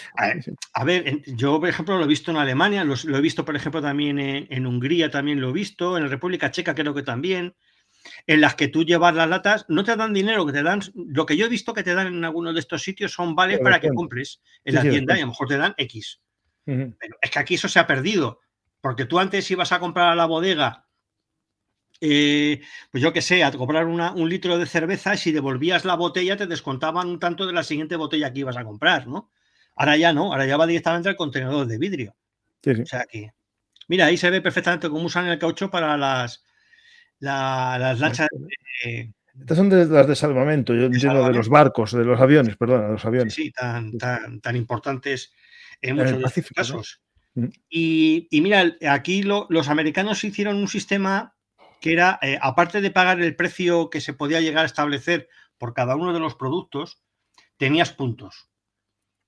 a ver, yo por ejemplo lo he visto en Alemania, lo he visto por ejemplo también en Hungría, también lo he visto, en la República Checa creo que también, en las que tú llevas las latas, no te dan dinero, que te dan, lo que yo he visto que te dan en algunos de estos sitios son vales para que compres en la tienda y a lo mejor te dan X. Pero es que aquí eso se ha perdido, porque tú antes ibas a comprar a la bodega, pues yo qué sé, a comprar un litro de cerveza y si devolvías la botella te descontaban un tanto de la siguiente botella que ibas a comprar, ¿no? Ahora ya no, ahora ya va directamente al contenedor de vidrio. O sea que, mira, ahí se ve perfectamente cómo usan el caucho para las lanchas. Estas son las de salvamento, yo entiendo, de los barcos, de los aviones, perdona, de los aviones. Sí, tan importantes en muchos de estos casos. ¿No? Y mira, aquí los americanos hicieron un sistema que era, aparte de pagar el precio que se podía llegar a establecer por cada uno de los productos, tenías puntos.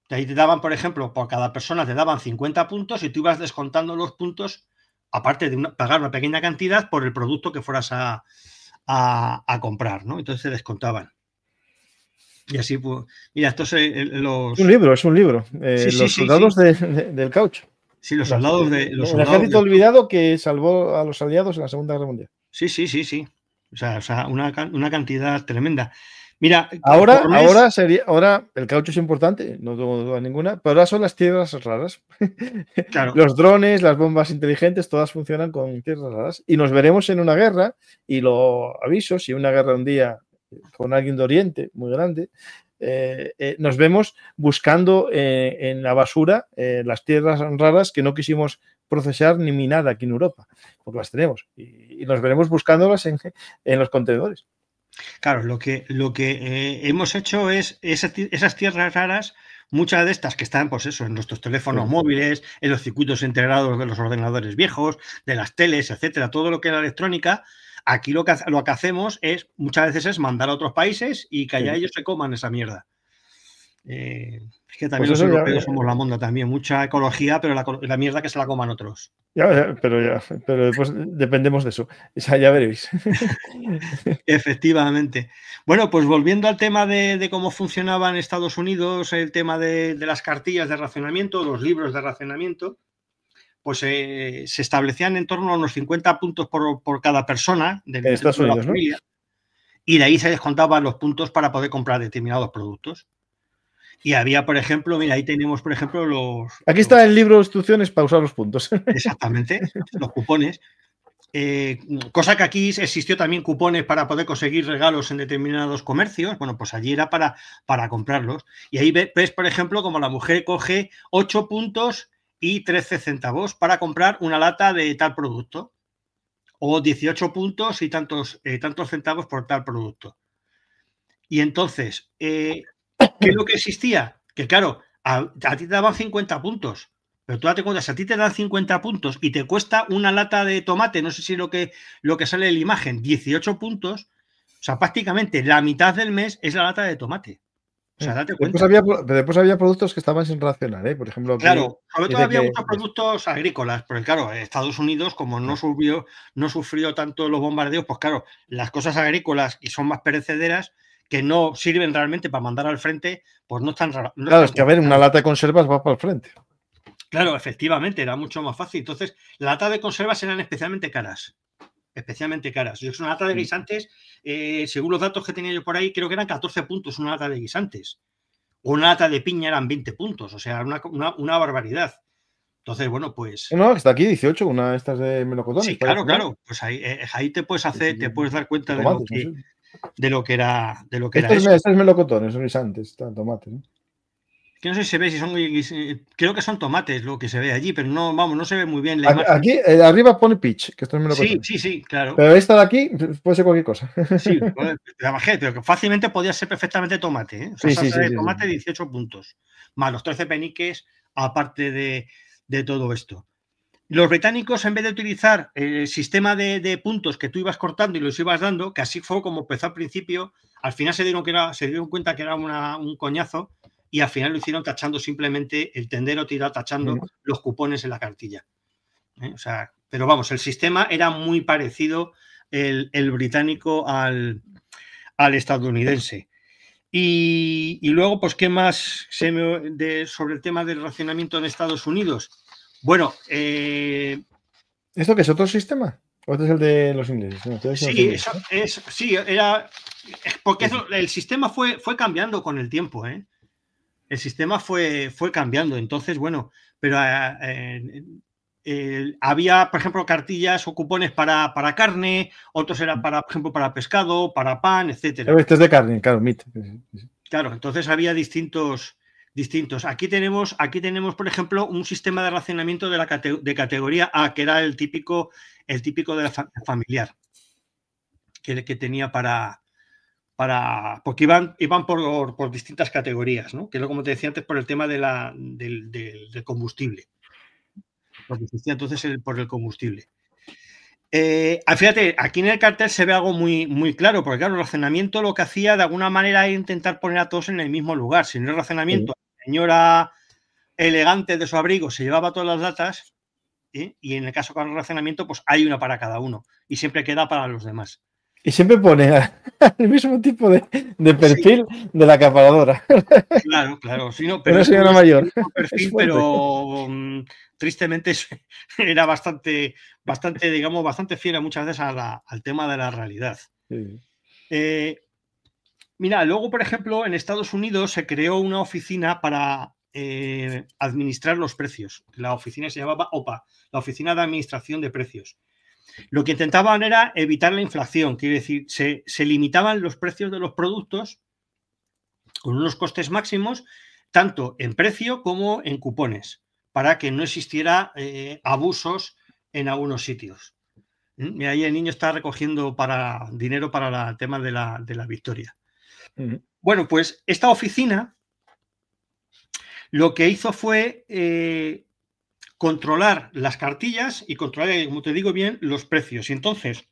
De ahí te daban, por ejemplo, por cada persona te daban 50 puntos y tú ibas descontando los puntos, aparte de pagar una pequeña cantidad por el producto que fueras a comprar, ¿no? Entonces se descontaban. Y así, pues, mira, esto es los... Es un libro. Los soldados del caucho. Sí, los soldados de... El ejército olvidado que salvó a los aliados en la Segunda Guerra Mundial. Sí. O sea, una cantidad tremenda. Mira, ahora el caucho es importante, no tengo duda ninguna, pero ahora son las tierras raras. Claro. Los drones, las bombas inteligentes, todas funcionan con tierras raras. Y nos veremos en una guerra, y lo aviso, si una guerra un día con alguien de Oriente muy grande, nos vemos buscando en la basura las tierras raras que no quisimos procesar ni minar aquí en Europa, porque las tenemos. Y nos veremos buscándolas en los contenedores. Claro, lo que hemos hecho es esas tierras raras, muchas de estas que están, pues eso, en nuestros teléfonos móviles, en los circuitos integrados de los ordenadores viejos, de las teles, etcétera, todo lo que es la electrónica. Aquí lo que hacemos es, muchas veces, es mandar a otros países y que allá ellos se coman esa mierda. Es que también pues los europeos somos la monda también, mucha ecología, pero la mierda que se la coman otros. Pero después dependemos de eso. Ya veréis. Efectivamente. Bueno, pues volviendo al tema de cómo funcionaba en Estados Unidos, el tema de las cartillas de racionamiento, los libros de racionamiento, pues se establecían en torno a unos 50 puntos por cada persona de la familia, ¿no? Y de ahí se descontaban los puntos para poder comprar determinados productos. Y había, por ejemplo, mira, ahí tenemos, por ejemplo, los... Aquí está el libro de instrucciones para usar los puntos. Exactamente, los cupones. Cosa que aquí existió también cupones para poder conseguir regalos en determinados comercios. Bueno, pues allí era para comprarlos. Y ahí ves, por ejemplo, como la mujer coge 8 puntos y 13 centavos para comprar una lata de tal producto. O 18 puntos y tantos centavos por tal producto. Y entonces... ¿qué es lo que existía? Que claro, a ti te daban 50 puntos, pero tú date cuenta, si a ti te dan 50 puntos y te cuesta una lata de tomate, no sé si lo que sale en la imagen, 18 puntos, o sea, prácticamente la mitad del mes es la lata de tomate. O sea, date cuenta. Después había productos que estaban sin racionar, por ejemplo. Claro, sobre todo había muchos productos agrícolas, porque claro, Estados Unidos, como no sufrió tanto los bombardeos, pues claro, las cosas agrícolas y son más perecederas, que no sirven realmente para mandar al frente, pues no están... Claro, es que a ver, una lata de conservas va para el frente. Claro, efectivamente, era mucho más fácil. Entonces, las latas de conservas eran especialmente caras. Especialmente caras. Yo, una lata de guisantes, según los datos que tenía yo por ahí, creo que eran 14 puntos una lata de guisantes. O una lata de piña eran 20 puntos. O sea, una barbaridad. Entonces, bueno, pues. No, está aquí 18, una de estas de melocotones. Sí, claro, claro. Pues ahí te puedes dar cuenta de lo que era eso. Estos melocotones son guisantes, tomates, ¿no? Que no sé si se ve si son. Creo que son tomates lo que se ve allí, pero no, vamos, no se ve muy bien la imagen. Aquí arriba pone peach, que esto es melocotones. Sí, claro. Pero esta de aquí puede ser cualquier cosa. Sí, la bajé, pero que fácilmente podía ser perfectamente tomate, ¿eh? O sea, salsa de tomate, 18 puntos. Más los 13 peniques, aparte de todo esto. Los británicos, en vez de utilizar el sistema de puntos que tú ibas cortando y los ibas dando, que así fue como empezó al principio, al final se dieron cuenta que era un coñazo y al final lo hicieron tachando simplemente el tendero tirado, tachando los cupones en la cartilla. O sea, pero vamos, el sistema era muy parecido el británico al estadounidense. Y luego, pues, ¿qué más sobre el tema del racionamiento en Estados Unidos? Bueno, ¿esto qué es otro sistema? ¿O este es el de los ingleses? No, sí, era porque el sistema fue cambiando con el tiempo, ¿eh? El sistema fue cambiando. Entonces, bueno, pero había, por ejemplo, cartillas o cupones para carne, otros eran para, por ejemplo, para pescado, para pan, etcétera. Este es de carne, claro, meat. Claro, entonces había distintos. Aquí tenemos, por ejemplo, un sistema de racionamiento de categoría A, que era el típico de la familiar, que tenía porque iban por distintas categorías, ¿no? Que es como te decía antes, por el tema del combustible. Porque existía entonces por el combustible. Fíjate, aquí en el cartel se ve algo muy, muy claro, porque claro, el racionamiento lo que hacía de alguna manera era intentar poner a todos en el mismo lugar. Si no el racionamiento, la señora elegante de su abrigo se llevaba todas las latas, y en el caso con el racionamiento, pues hay una para cada uno y siempre queda para los demás. Y siempre pone el mismo tipo de perfil de la acaparadora. Claro. Sí, no, pero señora mayor. Perfil, pero tristemente era bastante fiel muchas veces al tema de la realidad. Sí. Mira, luego, por ejemplo, en Estados Unidos se creó una oficina para administrar los precios. La oficina se llamaba OPA, la Oficina de Administración de Precios. Lo que intentaban era evitar la inflación, quiere decir, se limitaban los precios de los productos con unos costes máximos, tanto en precio como en cupones, para que no existiera abusos en algunos sitios. Y ahí el niño está recogiendo dinero para el tema de la victoria. Bueno, pues esta oficina lo que hizo fue controlar las cartillas y controlar, como te digo bien, los precios. Y entonces,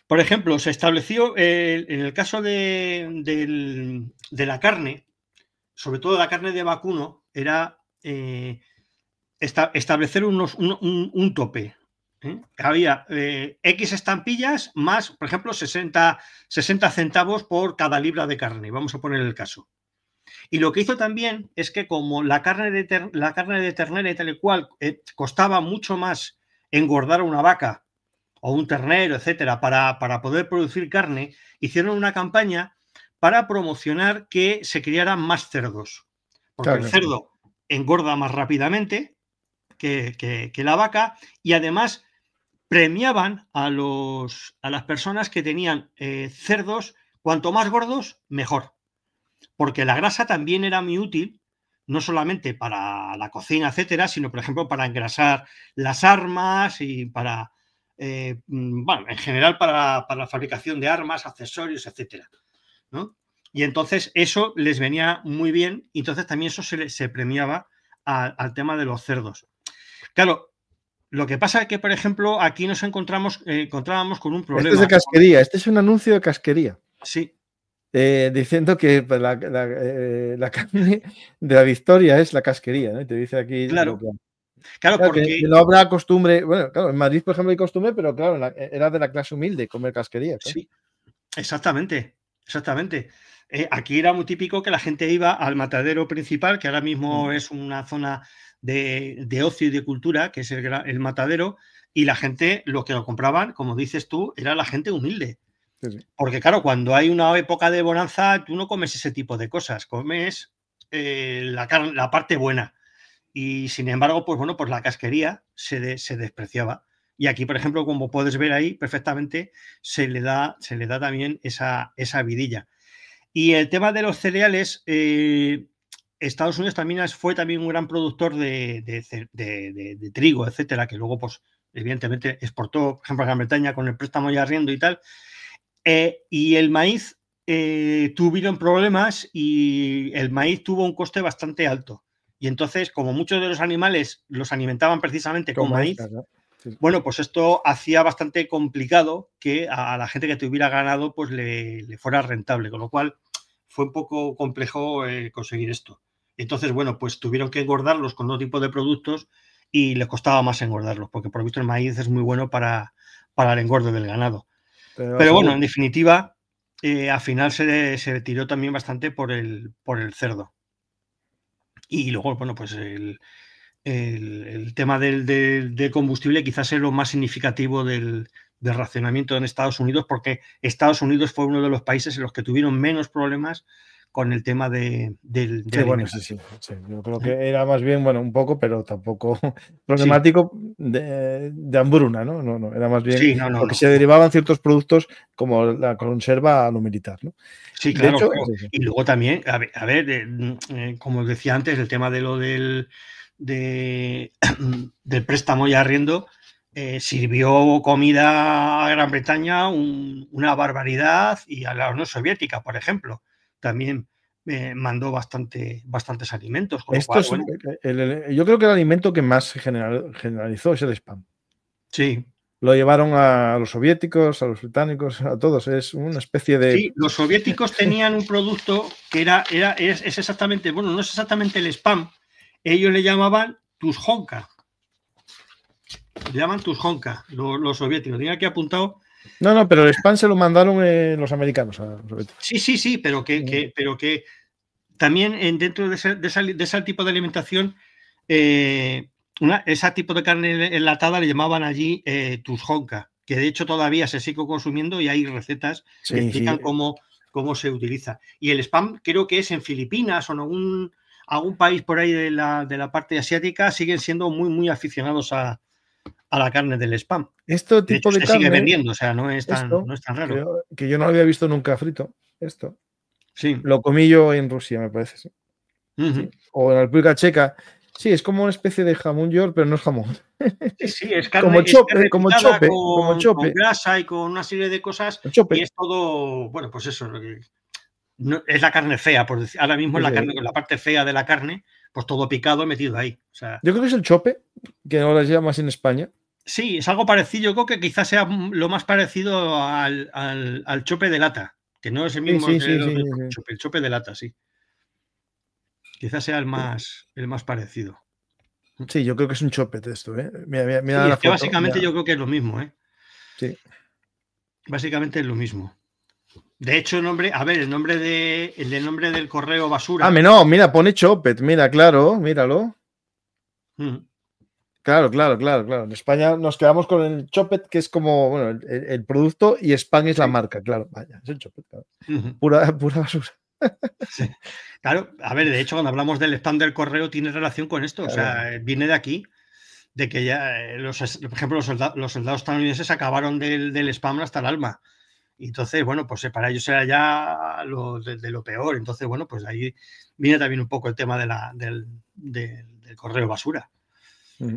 por ejemplo, se estableció en el caso de la carne, sobre todo la carne de vacuno, era establecer un tope. Había X estampillas más, por ejemplo, 60 centavos por cada libra de carne. Vamos a poner el caso. Y lo que hizo también es que como la carne de ternera y tal y cual costaba mucho más engordar una vaca o un ternero, etcétera, para poder producir carne, hicieron una campaña para promocionar que se criaran más cerdos. Porque el cerdo engorda más rápidamente que la vaca, y además premiaban a las personas que tenían cerdos, cuanto más gordos, mejor. Porque la grasa también era muy útil, no solamente para la cocina, etcétera, sino, por ejemplo, para engrasar las armas y para, bueno, en general para la fabricación de armas, accesorios, etcétera, ¿no? Y entonces eso les venía muy bien, y entonces también eso se premiaba al tema de los cerdos. Claro, lo que pasa es que, por ejemplo, aquí nos encontrábamos con un problema. Este es de casquería, este es un anuncio de casquería. Sí. Diciendo que la carne de la victoria es la casquería, ¿no? Y te dice aquí. Claro, porque que no habrá costumbre. Bueno, claro, en Madrid, por ejemplo, hay costumbre, pero claro, era de la clase humilde comer casquería. Claro. Sí, exactamente. Aquí era muy típico que la gente iba al matadero principal, que ahora mismo es una zona de ocio y de cultura, que es el matadero, y la gente, lo que lo compraban, como dices tú, era la gente humilde. Sí. Porque claro, cuando hay una época de bonanza, tú no comes ese tipo de cosas, comes la parte buena. Y sin embargo, pues bueno, pues la casquería se despreciaba. Y aquí, por ejemplo, como puedes ver ahí perfectamente, se le da también esa vidilla. Y el tema de los cereales, Estados Unidos también fue un gran productor de trigo, etcétera, que luego, pues, evidentemente, exportó, por ejemplo, a Gran Bretaña con el préstamo y arriendo y tal. Y el maíz tuvieron problemas y el maíz tuvo un coste bastante alto. Y entonces, como muchos de los animales los alimentaban precisamente con maíz, ¿no? Sí. Bueno, pues esto hacía bastante complicado que a la gente que tuviera ganado pues le fuera rentable, con lo cual fue un poco complejo conseguir esto. Entonces, bueno, pues tuvieron que engordarlos con otro tipo de productos y les costaba más engordarlos, porque por lo visto el maíz es muy bueno para el engorde del ganado. Pero bueno, en definitiva, al final se tiró también bastante por el cerdo. Y luego, bueno, pues el tema del combustible quizás es lo más significativo del racionamiento en Estados Unidos, porque Estados Unidos fue uno de los países en los que tuvieron menos problemas con el tema del sí, bueno, sí. Yo creo que era más bien, bueno, un poco, pero tampoco problemático de hambruna, ¿no? No, era más bien porque se derivaban ciertos productos como la conserva a lo militar, ¿no? Sí, claro. De hecho, claro. Sí. Y luego también, a ver, como decía antes, el tema de lo del préstamo y arriendo, sirvió comida a Gran Bretaña una barbaridad, y a la Unión Soviética, por ejemplo, también mandó bastantes alimentos. Con lo cual, bueno, yo creo que el alimento que más se generalizó es el spam. Sí. Lo llevaron a los soviéticos, a los británicos, a todos. Es una especie de... Sí, los soviéticos tenían un producto que es exactamente, bueno, no es exactamente el spam. Ellos le llamaban tuzhonka. Le llaman tuzhonka, los soviéticos. Tenía aquí apuntado. No, pero el spam se lo mandaron los americanos a los soviéticos. Sí, pero que también dentro de ese tipo de alimentación, ese tipo de carne enlatada le llamaban allí tuzhonka, que de hecho todavía se sigue consumiendo y hay recetas que explican cómo se utiliza. Y el spam creo que es en Filipinas o en algún país por ahí de la parte asiática, siguen siendo muy aficionados a la carne del spam. Este tipo de carne se sigue vendiendo, o sea, no es tan raro. Que yo no lo había visto nunca frito. Esto. Sí. Lo comí yo en Rusia, me parece. Sí. Sí. O en la República Checa. Sí, es como una especie de jamón york, pero no es jamón. Sí, es carne, como chope, con grasa y con una serie de cosas. Y es todo, bueno, pues eso. No, es la carne fea, por decir. Ahora mismo es la parte fea de la carne, pues todo picado metido ahí. O sea, yo creo que es el chope, que no lo llamas en España. Sí, es algo parecido. Yo creo que quizás sea lo más parecido al chope de lata, que no es el mismo el chope de lata, sí. Quizás sea el más parecido. Sí, yo creo que es un chope de esto, ¿eh? Mira sí, la foto, básicamente yo creo que es lo mismo, ¿eh? Sí. Básicamente es lo mismo. De hecho, el nombre del correo basura. No, mira, pone chopet, mira, claro, míralo. Claro. En España nos quedamos con el chopet, que es como, bueno, el producto, y spam es la marca, claro. Vaya, es el chopet, claro. Pura basura. Sí. Claro, a ver, de hecho, cuando hablamos del spam del correo tiene relación con esto, claro. O sea, viene de aquí, de que ya, por ejemplo, los soldados estadounidenses acabaron del spam hasta el alma. Y entonces, bueno, pues para ellos era ya de lo peor. Entonces, bueno, pues ahí viene también un poco el tema del correo basura.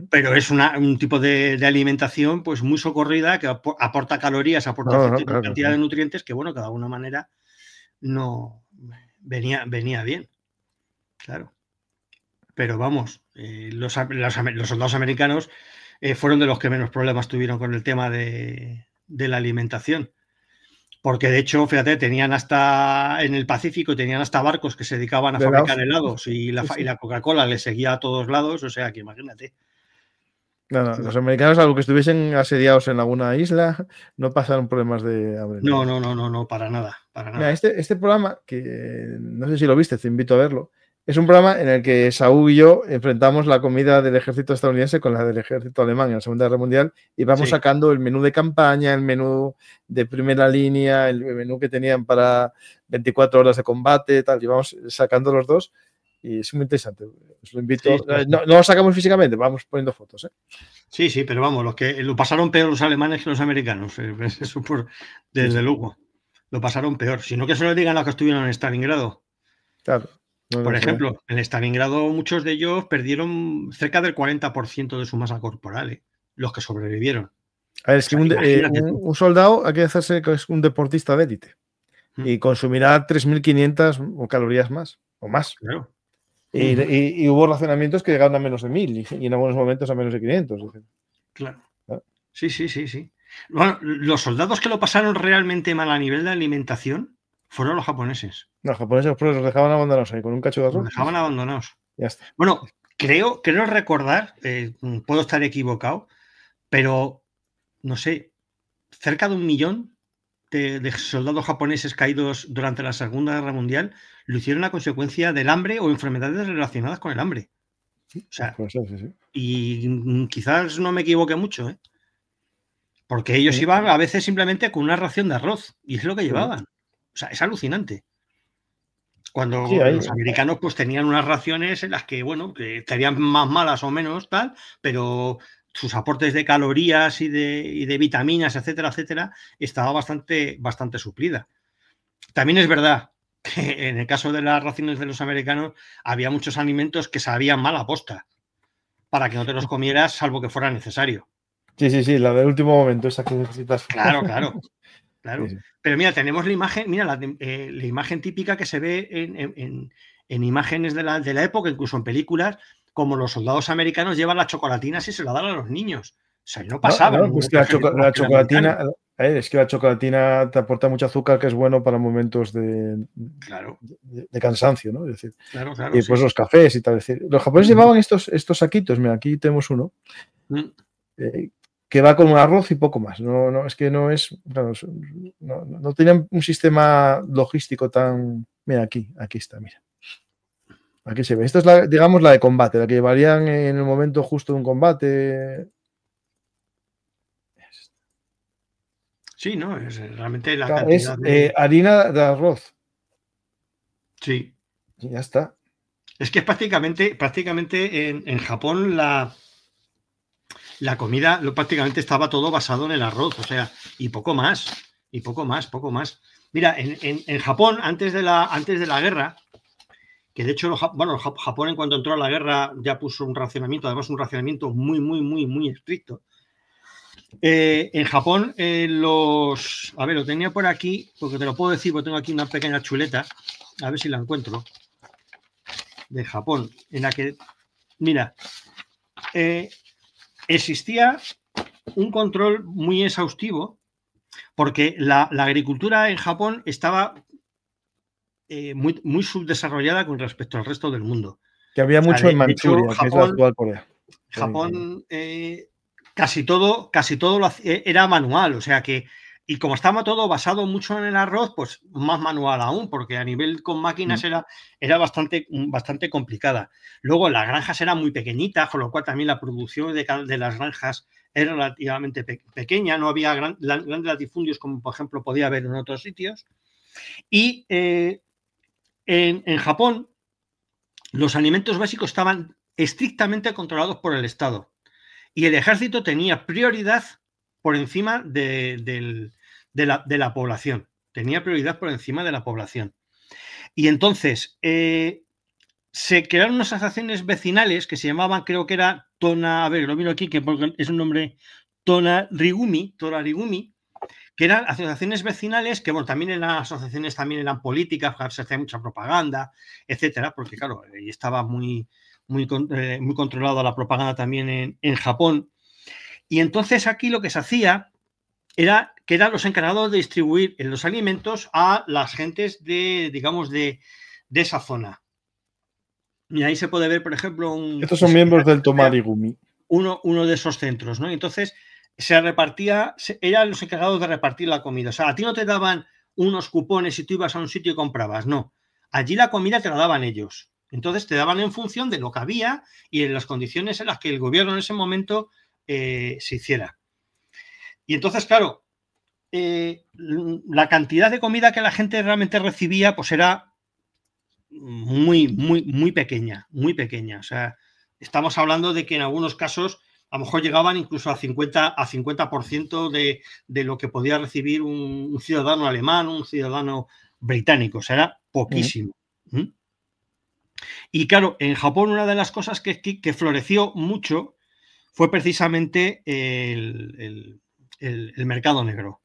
Pero es un tipo de alimentación pues muy socorrida, que aporta calorías, aporta cantidad de nutrientes que, bueno, que de alguna manera no venía bien, claro. Pero vamos, los soldados americanos fueron de los que menos problemas tuvieron con el tema de la alimentación. Porque de hecho, fíjate, tenían hasta en el Pacífico, tenían hasta barcos que se dedicaban a fabricar helados y la Coca-Cola les seguía a todos lados, o sea que imagínate. No, los americanos, algo que estuviesen asediados en alguna isla, no pasaron problemas de hambre. No, para nada. Mira, este programa, que no sé si lo viste, te invito a verlo, es un programa en el que Saúl y yo enfrentamos la comida del ejército estadounidense con la del ejército alemán en la Segunda Guerra Mundial y vamos sacando el menú de campaña, el menú de primera línea, el menú que tenían para 24 horas de combate, tal, y vamos sacando los dos. Y es muy interesante. Os lo invito. No lo sacamos físicamente, vamos poniendo fotos. Sí, pero vamos, los que lo pasaron peor los alemanes que los americanos. Eso desde luego. Lo pasaron peor. Sino que se lo digan a los que estuvieron en Stalingrado. Claro. Por ejemplo, en Stalingrado muchos de ellos perdieron cerca del 40% de su masa corporal, los que sobrevivieron. A ver, es que un soldado hay que hacerse que es un deportista de élite y consumirá 3.500 calorías más o más. Claro. Y hubo racionamientos que llegaron a menos de 1.000 y en algunos momentos a menos de 500. Claro. Sí. Bueno, los soldados que lo pasaron realmente mal a nivel de alimentación fueron los japoneses. Los japoneses los dejaban abandonados ahí con un cacho de arroz. Los dejaban abandonados. Ya está. Bueno, creo recordar, puedo estar equivocado, pero no sé, cerca de 1 millón de soldados japoneses caídos durante la Segunda Guerra Mundial lo hicieron a consecuencia del hambre o enfermedades relacionadas con el hambre. O sea, pues sí. Y quizás no me equivoque mucho, porque ellos iban a veces simplemente con una ración de arroz y es lo que llevaban. O sea, es alucinante. Cuando los americanos pues tenían unas raciones en las que, bueno, que estarían más malas o menos, tal, pero sus aportes de calorías y de vitaminas, etcétera, estaba bastante suplida. También es verdad que en el caso de las raciones de los americanos había muchos alimentos que sabían mal a posta para que no te los comieras salvo que fuera necesario. Sí, la del último momento, esa que necesitas. Claro. Sí. Pero mira, tenemos la imagen, la imagen típica que se ve en imágenes de la época, incluso en películas, como los soldados americanos llevan las chocolatinas y se las dan a los niños. O sea, no pasaba. Pues que la chocolatina, es que la chocolatina te aporta mucho azúcar, que es bueno para momentos de cansancio, ¿no? Es decir, claro, y después los cafés y tal. Es decir, los japoneses llevaban estos saquitos, mira, aquí tenemos uno, que va con un arroz y poco más. Es que no es, claro, no tenían un sistema logístico tan. Mira, aquí está, mira. Aquí se ve. Esta es digamos, la de combate, la que llevarían en el momento justo de un combate. Sí, ¿no? Es realmente la cantidad es harina de arroz. Sí. Y ya está. Es que es prácticamente en Japón la comida prácticamente estaba todo basado en el arroz, o sea, y poco más. Mira, en Japón, antes de la guerra, que de hecho, Japón en cuanto entró a la guerra ya puso un racionamiento, además un racionamiento muy estricto. En Japón, a ver, lo tenía por aquí, porque te lo puedo decir, porque tengo aquí una pequeña chuleta, a ver si la encuentro, de Japón, en la que, mira, existía un control muy exhaustivo, porque la agricultura en Japón estaba muy subdesarrollada con respecto al resto del mundo. Que había mucho en Manchuria, que es la actual Corea. Japón, casi todo era manual, o sea que, y como estaba todo basado mucho en el arroz, pues más manual aún, porque a nivel con máquinas era bastante complicada. Luego las granjas eran muy pequeñitas, con lo cual también la producción de las granjas era relativamente pequeña, no había grandes latifundios como por ejemplo podía haber en otros sitios. Y en Japón los alimentos básicos estaban estrictamente controlados por el Estado y el ejército tenía prioridad por encima de la población. Tenía prioridad por encima de la población. Y entonces se crearon unas asociaciones vecinales que se llamaban, creo que era a ver, lo miro aquí, que es un nombre, Torarigumi, que eran asociaciones vecinales que, bueno, también eran políticas, se hacía mucha propaganda, etcétera, porque, claro, estaba muy controlada la propaganda también en Japón. Y entonces aquí lo que se hacía era que eran los encargados de distribuir los alimentos a las gentes de esa zona. Y ahí se puede ver, por ejemplo, estos son miembros del Tomarigumi. uno de esos centros, ¿no? Entonces se repartía, eran los encargados de repartir la comida. O sea, a ti no te daban unos cupones si tú ibas a un sitio y comprabas, no. Allí la comida te la daban ellos. Entonces te daban en función de lo que había y en las condiciones en las que el gobierno en ese momento se hiciera. Y entonces, claro, la cantidad de comida que la gente realmente recibía pues era muy pequeña, muy pequeña. O sea, estamos hablando de que en algunos casos a lo mejor llegaban incluso a 50% de lo que podía recibir un ciudadano alemán, un ciudadano británico. O sea, era poquísimo. Y claro, en Japón una de las cosas que floreció mucho fue precisamente el mercado negro,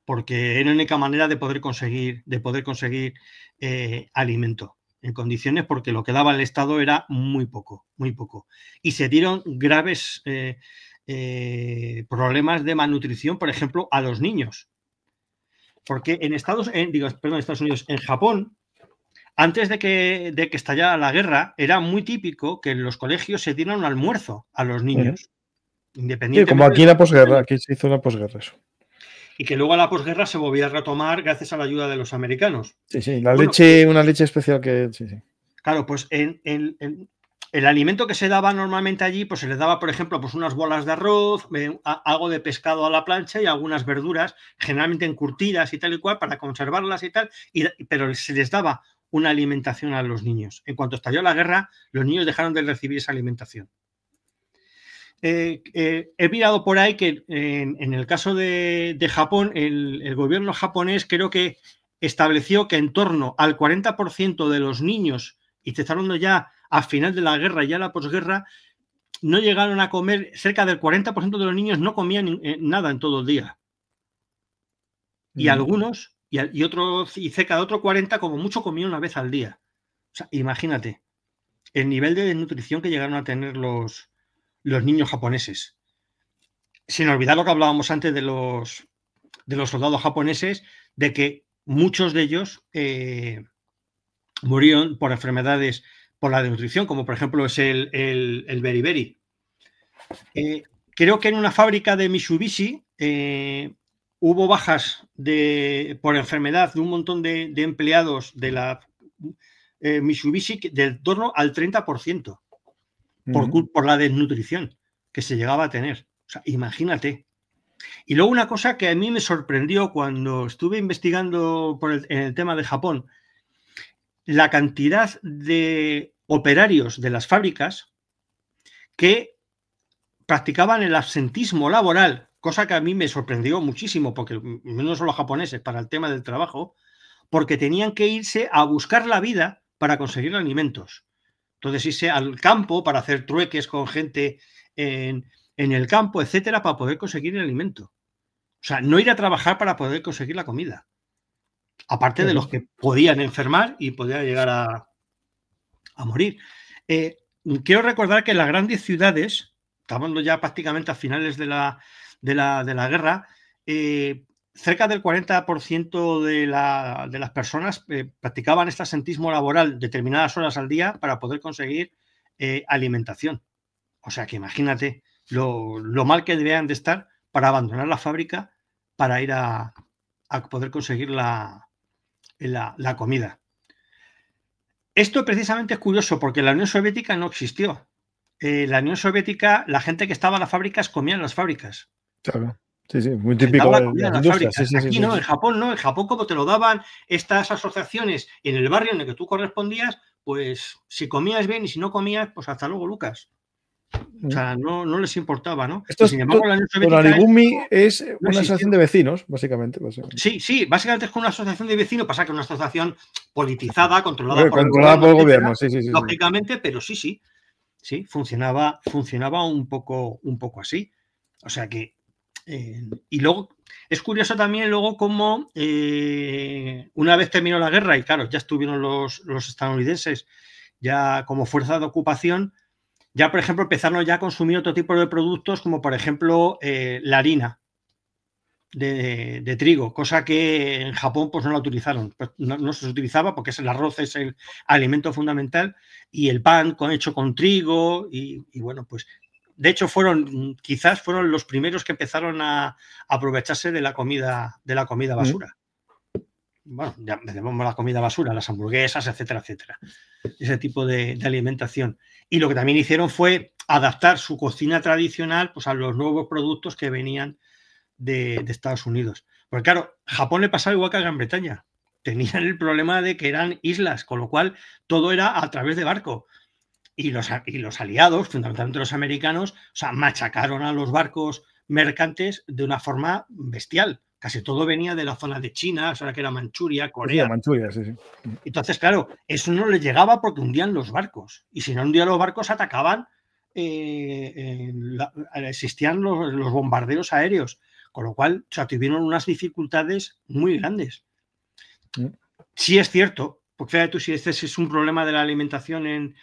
porque era la única manera de poder conseguir alimento en condiciones, porque lo que daba el Estado era muy poco. Y se dieron graves problemas de malnutrición, por ejemplo, a los niños. Porque en Estados Unidos, en Japón, antes de que estallara la guerra, era muy típico que en los colegios se diera un almuerzo a los niños. Independientemente, como aquí en la posguerra, aquí se hizo la posguerra eso. Y que luego a la posguerra se volvía a retomar gracias a la ayuda de los americanos. Sí, una leche especial que... Sí. Claro, pues el alimento que se daba normalmente allí, pues se les daba, por ejemplo, pues unas bolas de arroz, algo de pescado a la plancha y algunas verduras, generalmente encurtidas y tal y cual, para conservarlas y tal, pero se les daba una alimentación a los niños. En cuanto estalló la guerra, los niños dejaron de recibir esa alimentación. He mirado por ahí que en el caso de Japón, el gobierno japonés creo que estableció que en torno al 40% de los niños, y te está hablando ya a final de la guerra, ya la posguerra, no llegaron a comer, cerca del 40% de los niños no comían nada en todo el día. Y algunos, y cerca de otro 40%, como mucho, comían una vez al día. O sea, imagínate el nivel de desnutrición que llegaron a tener los niños japoneses. Sin olvidar lo que hablábamos antes de los soldados japoneses, de que muchos de ellos murieron por enfermedades por la desnutrición, como por ejemplo es el beriberi. Creo que en una fábrica de Mitsubishi hubo bajas por enfermedad de un montón de empleados de la Mitsubishi del torno al 30%. Por la desnutrición que se llegaba a tener. O sea, imagínate. Y luego una cosa que a mí me sorprendió cuando estuve investigando en el tema de Japón, la cantidad de operarios de las fábricas que practicaban el absentismo laboral, cosa que a mí me sorprendió muchísimo, porque no solo japoneses, para el tema del trabajo, porque tenían que irse a buscar la vida para conseguir alimentos. Entonces irse al campo para hacer trueques con gente en el campo, etcétera, para poder conseguir el alimento. O sea, no ir a trabajar para poder conseguir la comida. Aparte de los que podían enfermar y podían llegar a morir. Quiero recordar que en las grandes ciudades, estamos ya prácticamente a finales de la guerra, cerca del 40% de las personas practicaban este absentismo laboral determinadas horas al día para poder conseguir alimentación. O sea que imagínate lo mal que debían de estar para abandonar la fábrica para ir a poder conseguir la comida. Esto precisamente es curioso porque la Unión Soviética no existió. La Unión Soviética, la gente que estaba en las fábricas comía en las fábricas. Claro. Sí, muy típico de las industrias. Aquí no, en Japón no. En Japón, como te lo daban estas asociaciones en el barrio en el que tú correspondías, pues si comías bien y si no comías, pues hasta luego, Lucas. O sea, no les importaba, ¿no? Esto sin embargo, la Unión Soviética es una asociación de vecinos, básicamente. Sí, básicamente es una asociación de vecinos, pasa que es una asociación politizada, controlada por el gobierno, sí. Lógicamente, pero sí, funcionaba un poco así. O sea que y luego es curioso también cómo una vez terminó la guerra y claro, ya estuvieron los estadounidenses ya como fuerza de ocupación, ya por ejemplo empezaron ya a consumir otro tipo de productos como por ejemplo la harina de trigo, cosa que en Japón pues no la utilizaron, pues no se utilizaba porque el arroz es el alimento fundamental y el pan hecho con trigo y bueno, pues de hecho, quizás fueron los primeros que empezaron a aprovecharse de la comida basura. Bueno, ya llamamos la comida basura, las hamburguesas, etcétera, etcétera. Ese tipo de alimentación. Y lo que también hicieron fue adaptar su cocina tradicional pues, a los nuevos productos que venían de Estados Unidos. Porque claro, Japón le pasaba igual que a Gran Bretaña. Tenían el problema de que eran islas, con lo cual todo era a través de barco. Y los aliados, fundamentalmente los americanos, o sea, machacaron a los barcos mercantes de una forma bestial. Casi todo venía de la zona de China, o sea, que era Manchuria, Corea. Sí, Manchuria, sí. Entonces, claro, eso no les llegaba porque hundían los barcos. Y si no hundían los barcos, atacaban, existían los bombardeos aéreos. Con lo cual, o sea, tuvieron unas dificultades muy grandes. Sí es cierto, porque fíjate tú, si este es un problema de la alimentación en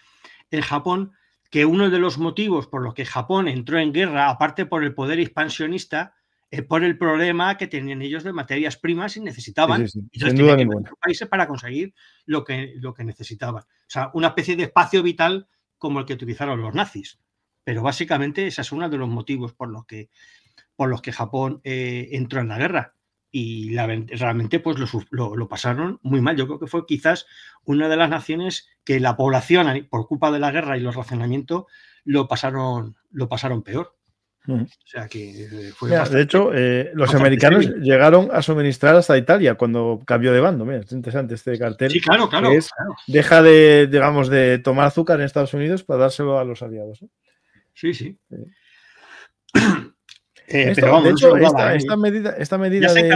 Japón, que uno de los motivos por los que Japón entró en guerra, aparte por el poder expansionista, por el problema que tenían ellos de materias primas y necesitaban. Sí. Y entonces tenían que ir a otros países para conseguir lo que necesitaban. O sea, una especie de espacio vital como el que utilizaron los nazis. Pero básicamente ese es uno de los motivos por los que Japón entró en la guerra. Y realmente pues lo pasaron muy mal. Yo creo que fue quizás una de las naciones que la población, por culpa de la guerra y los racionamientos, lo pasaron peor. O sea que fue de hecho, los americanos llegaron a suministrar hasta Italia cuando cambió de bando. Mira, es interesante este cartel. Sí, claro. Deja de tomar azúcar en Estados Unidos para dárselo a los aliados. Sí. Pero vamos, de hecho, esta medida ya se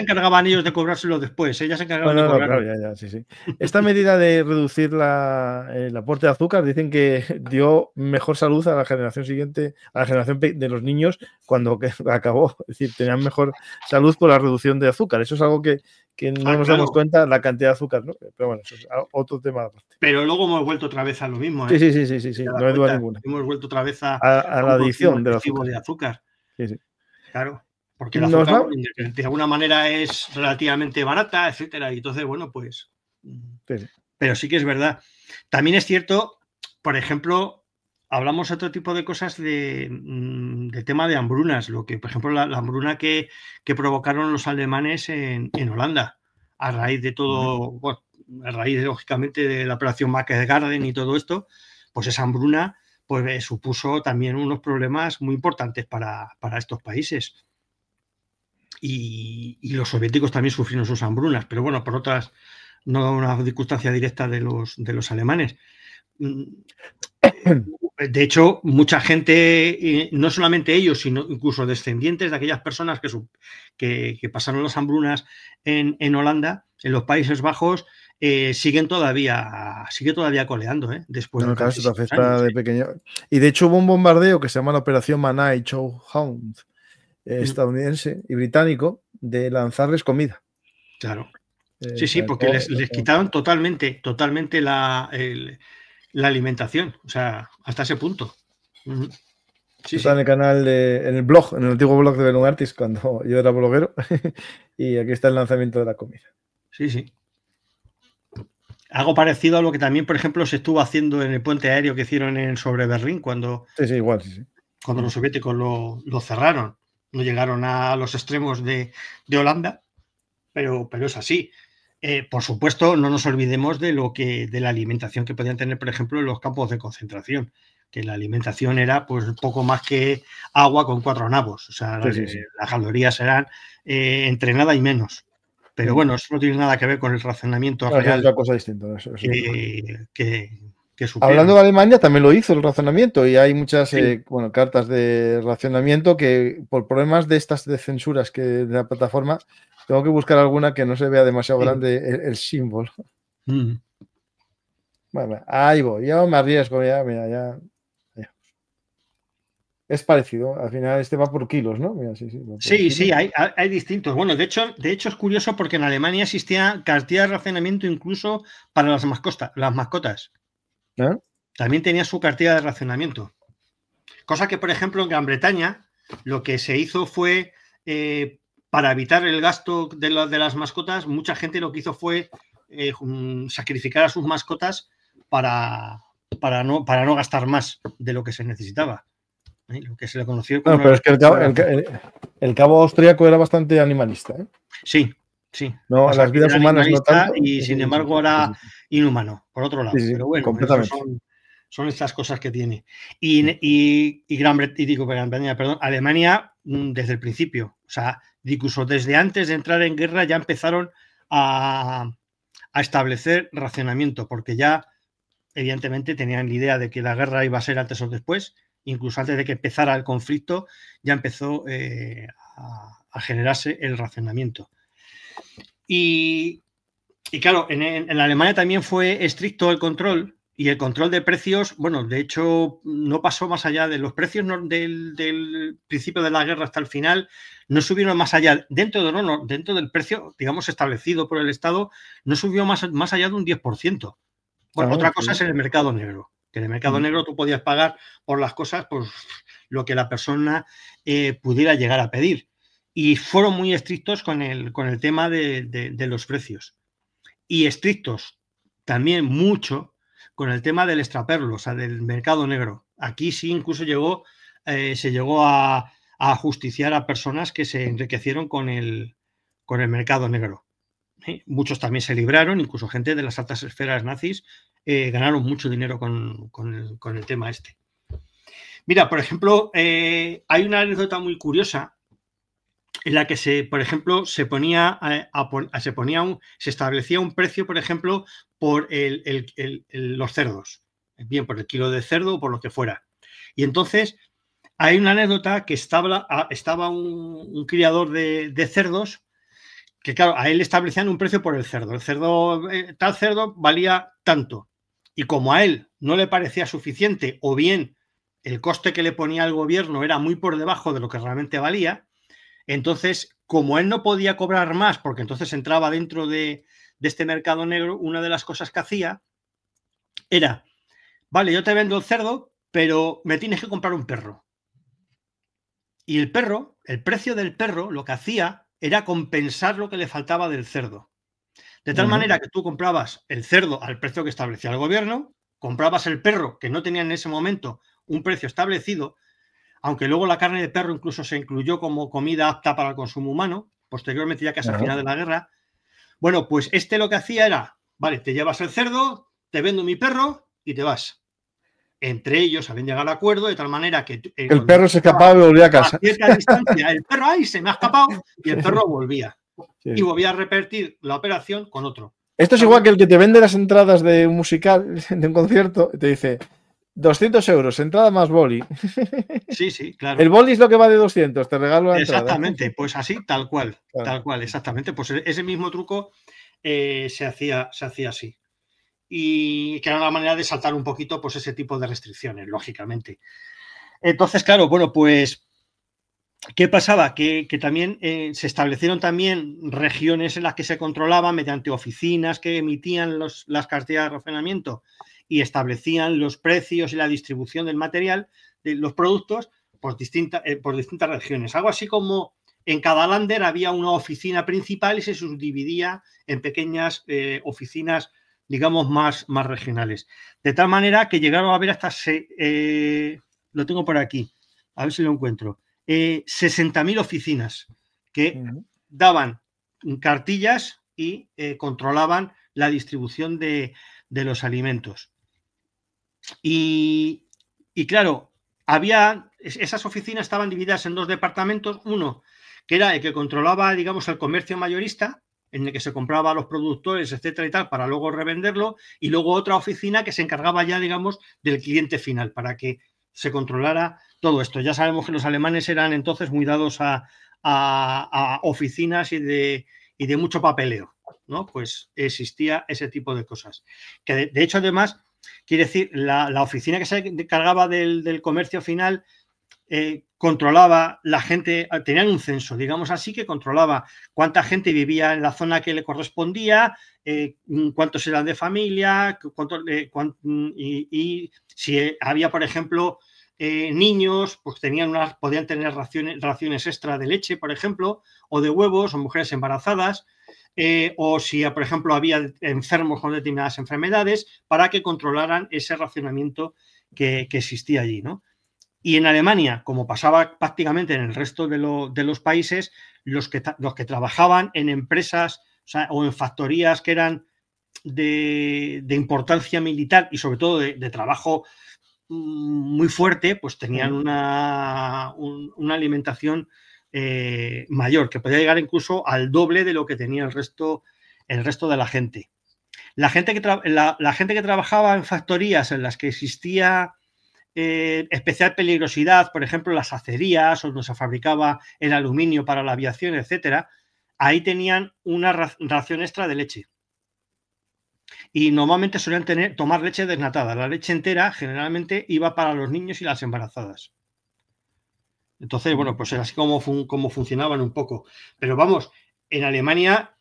encargaban ellos de cobrárselo después. Ya se encargaban de cobrarlo. Claro, sí. Esta medida de reducir el aporte de azúcar dicen que dio mejor salud a la generación siguiente, a la generación de los niños cuando acabó. Es decir, tenían mejor salud por la reducción de azúcar. Eso es algo que no nos damos cuenta, la cantidad de azúcar, ¿no? Pero bueno, eso es otro tema aparte. Pero luego hemos vuelto otra vez a lo mismo. Sí, no hay duda ninguna. Hemos vuelto otra vez a la adicción del azúcar. Sí. Claro, porque la azúcar de alguna manera es relativamente barata, etcétera, y entonces, bueno, pues... Sí. Pero sí que es verdad. También es cierto, por ejemplo, hablamos otro tipo de cosas de tema de hambrunas, lo que, por ejemplo, la hambruna que provocaron los alemanes en Holanda, a raíz de todo, bueno, a raíz, lógicamente, de la operación Market Garden y todo esto, pues esa hambruna pues supuso también unos problemas muy importantes para estos países. Y los soviéticos también sufrieron sus hambrunas, pero bueno, por otras, no una circunstancia directa de los alemanes. De hecho, mucha gente, no solamente ellos, sino incluso descendientes de aquellas personas que pasaron las hambrunas en Holanda, en los Países Bajos, sigue todavía coleando, después de claro, eso te afecta de pequeño. Y de hecho hubo un bombardeo que se llama la Operación Manai Chow-Hound, estadounidense y británico, de lanzarles comida. Claro. Sí, porque les quitaron totalmente la alimentación, o sea, hasta ese punto. Está en el canal, en el blog, en el antiguo blog de Belun Artis, cuando yo era bloguero, y aquí está el lanzamiento de la comida. Sí. Algo parecido a lo que también, por ejemplo, se estuvo haciendo en el puente aéreo que hicieron sobre Berlín cuando, igual. Cuando los soviéticos lo cerraron. No llegaron a los extremos de Holanda, pero es así. Por supuesto, no nos olvidemos de la alimentación que podían tener, por ejemplo, en los campos de concentración, que la alimentación era pues poco más que agua con 4 nabos. O sea, las calorías eran entre nada y menos. Pero bueno, eso no tiene nada que ver con el racionamiento real. Es una cosa distinta. Que hablando de Alemania, también lo hizo el racionamiento y hay muchas cartas de racionamiento que por problemas de estas de censuras de la plataforma tengo que buscar alguna que no se vea demasiado grande el símbolo. Bueno, ahí voy, yo me arriesgo ya. Es parecido, al final este va por kilos, ¿no? Mira, sí, hay distintos. Bueno, de hecho es curioso porque en Alemania existía cartilla de racionamiento incluso para las mascotas. ¿Eh? También tenía su cartilla de racionamiento. Cosa que, por ejemplo, en Gran Bretaña lo que se hizo fue, para evitar el gasto de las mascotas, mucha gente lo que hizo fue sacrificar a sus mascotas para no gastar más de lo que se necesitaba. lo que se le conoció como... No, pero es que el cabo austríaco era bastante animalista, ¿eh? Sí, sí. No, O sea, las vidas humanas no tanto. y sin embargo era inhumano, por otro lado. Sí, pero bueno, completamente. son estas cosas que tiene. Y Gran Bretaña, perdón, Alemania desde el principio. O sea, incluso desde antes de entrar en guerra ya empezaron a establecer racionamiento, porque ya evidentemente tenían la idea de que la guerra iba a ser antes o después. Incluso antes de que empezara el conflicto ya empezó a generarse el racionamiento. Y claro, en Alemania también fue estricto el control, y el control de precios, bueno, de hecho no pasó más allá de los precios del principio de la guerra hasta el final, no subieron más allá, dentro del precio, digamos, establecido por el Estado, no subió más allá de un 10%. Bueno, otra cosa es en el mercado negro, que en el mercado negro tú podías pagar por las cosas pues, lo que la persona pudiera llegar a pedir. Y fueron muy estrictos con el tema de los precios. Y estrictos también mucho con el tema del extraperlo, o sea, del mercado negro. Aquí sí incluso se llegó a ajusticiar a personas que se enriquecieron con el mercado negro. Muchos también se libraron, incluso gente de las altas esferas nazis ganaron mucho dinero con el tema este. Mira, por ejemplo, hay una anécdota muy curiosa en la que por ejemplo, se establecía un precio, por ejemplo, por los cerdos, bien por el kilo de cerdo o por lo que fuera. Y entonces hay una anécdota que estaba un criador de cerdos que, claro, a él le establecían un precio por el cerdo. El cerdo, tal cerdo valía tanto. Y como a él no le parecía suficiente, o bien el coste que le ponía el gobierno era muy por debajo de lo que realmente valía, entonces, como él no podía cobrar más, porque entonces entraba dentro de este mercado negro, una de las cosas que hacía era, vale, yo te vendo el cerdo, pero me tienes que comprar un perro. Y el precio del perro, lo que hacía era compensar lo que le faltaba del cerdo. De tal manera que tú comprabas el cerdo al precio que establecía el gobierno, comprabas el perro, que no tenía en ese momento un precio establecido, aunque luego la carne de perro incluso se incluyó como comida apta para el consumo humano, posteriormente ya casi al final de la guerra. Bueno, pues lo que hacía era, vale, te llevas el cerdo, te vendo mi perro y te vas. Entre ellos habían llegado al acuerdo de tal manera que... el perro se escapaba y volvía a casa. A cierta distancia, el perro ahí se me ha escapado y el perro volvía. Sí. Y volvía a repetir la operación con otro. Esto es igual que el que te vende las entradas de un musical, de un concierto, y te dice 200 euros, entrada más boli. Sí, sí, claro. El boli es lo que va de 200, te regalo la entrada. Exactamente, pues así, tal cual, exactamente. Pues ese mismo truco se hacía así. Y que era una manera de saltar un poquito pues ese tipo de restricciones, lógicamente. Entonces, claro, bueno, pues ¿qué pasaba? Que también se establecieron también regiones en las que se controlaban mediante oficinas que emitían las cartillas de racionamiento y establecían los precios y la distribución del material, de los productos, por distintas regiones. Algo así como en cada lander había una oficina principal y se subdividía en pequeñas oficinas, digamos, más regionales. De tal manera que llegaron a haber hasta, lo tengo por aquí, a ver si lo encuentro, 60.000 oficinas que daban cartillas y controlaban la distribución de los alimentos. Y claro, esas oficinas estaban divididas en dos departamentos, uno que era el que controlaba, digamos, el comercio mayorista, en el que se compraba a los productores, etcétera y tal, para luego revenderlo, y luego otra oficina que se encargaba ya, digamos, del cliente final, para que se controlara todo esto. Ya sabemos que los alemanes eran entonces muy dados a oficinas y de mucho papeleo, ¿no? Pues existía ese tipo de cosas. Que de hecho, además, quiere decir, la oficina que se encargaba del comercio final controlaba la gente, tenían un censo, digamos así, que controlaba cuánta gente vivía en la zona que le correspondía, cuántos eran de familia, y si había, por ejemplo, niños, pues podían tener raciones extra de leche, por ejemplo, o de huevos, o mujeres embarazadas, o si, por ejemplo, había enfermos con determinadas enfermedades, para que controlaran ese racionamiento que existía allí, ¿no? Y en Alemania, como pasaba prácticamente en el resto de los países, los que trabajaban en empresas, o sea, o en factorías que eran de importancia militar y sobre todo de trabajo muy fuerte, pues tenían una alimentación mayor, que podía llegar incluso al doble de lo que tenía el resto de la gente. La gente que trabajaba en factorías en las que existía especial peligrosidad, por ejemplo, las acerías, o donde se fabricaba el aluminio para la aviación, etcétera, ahí tenían una ración extra de leche. Y normalmente solían tomar leche desnatada. La leche entera generalmente iba para los niños y las embarazadas. Entonces, bueno, pues es así como funcionaban un poco. Pero vamos, en Alemania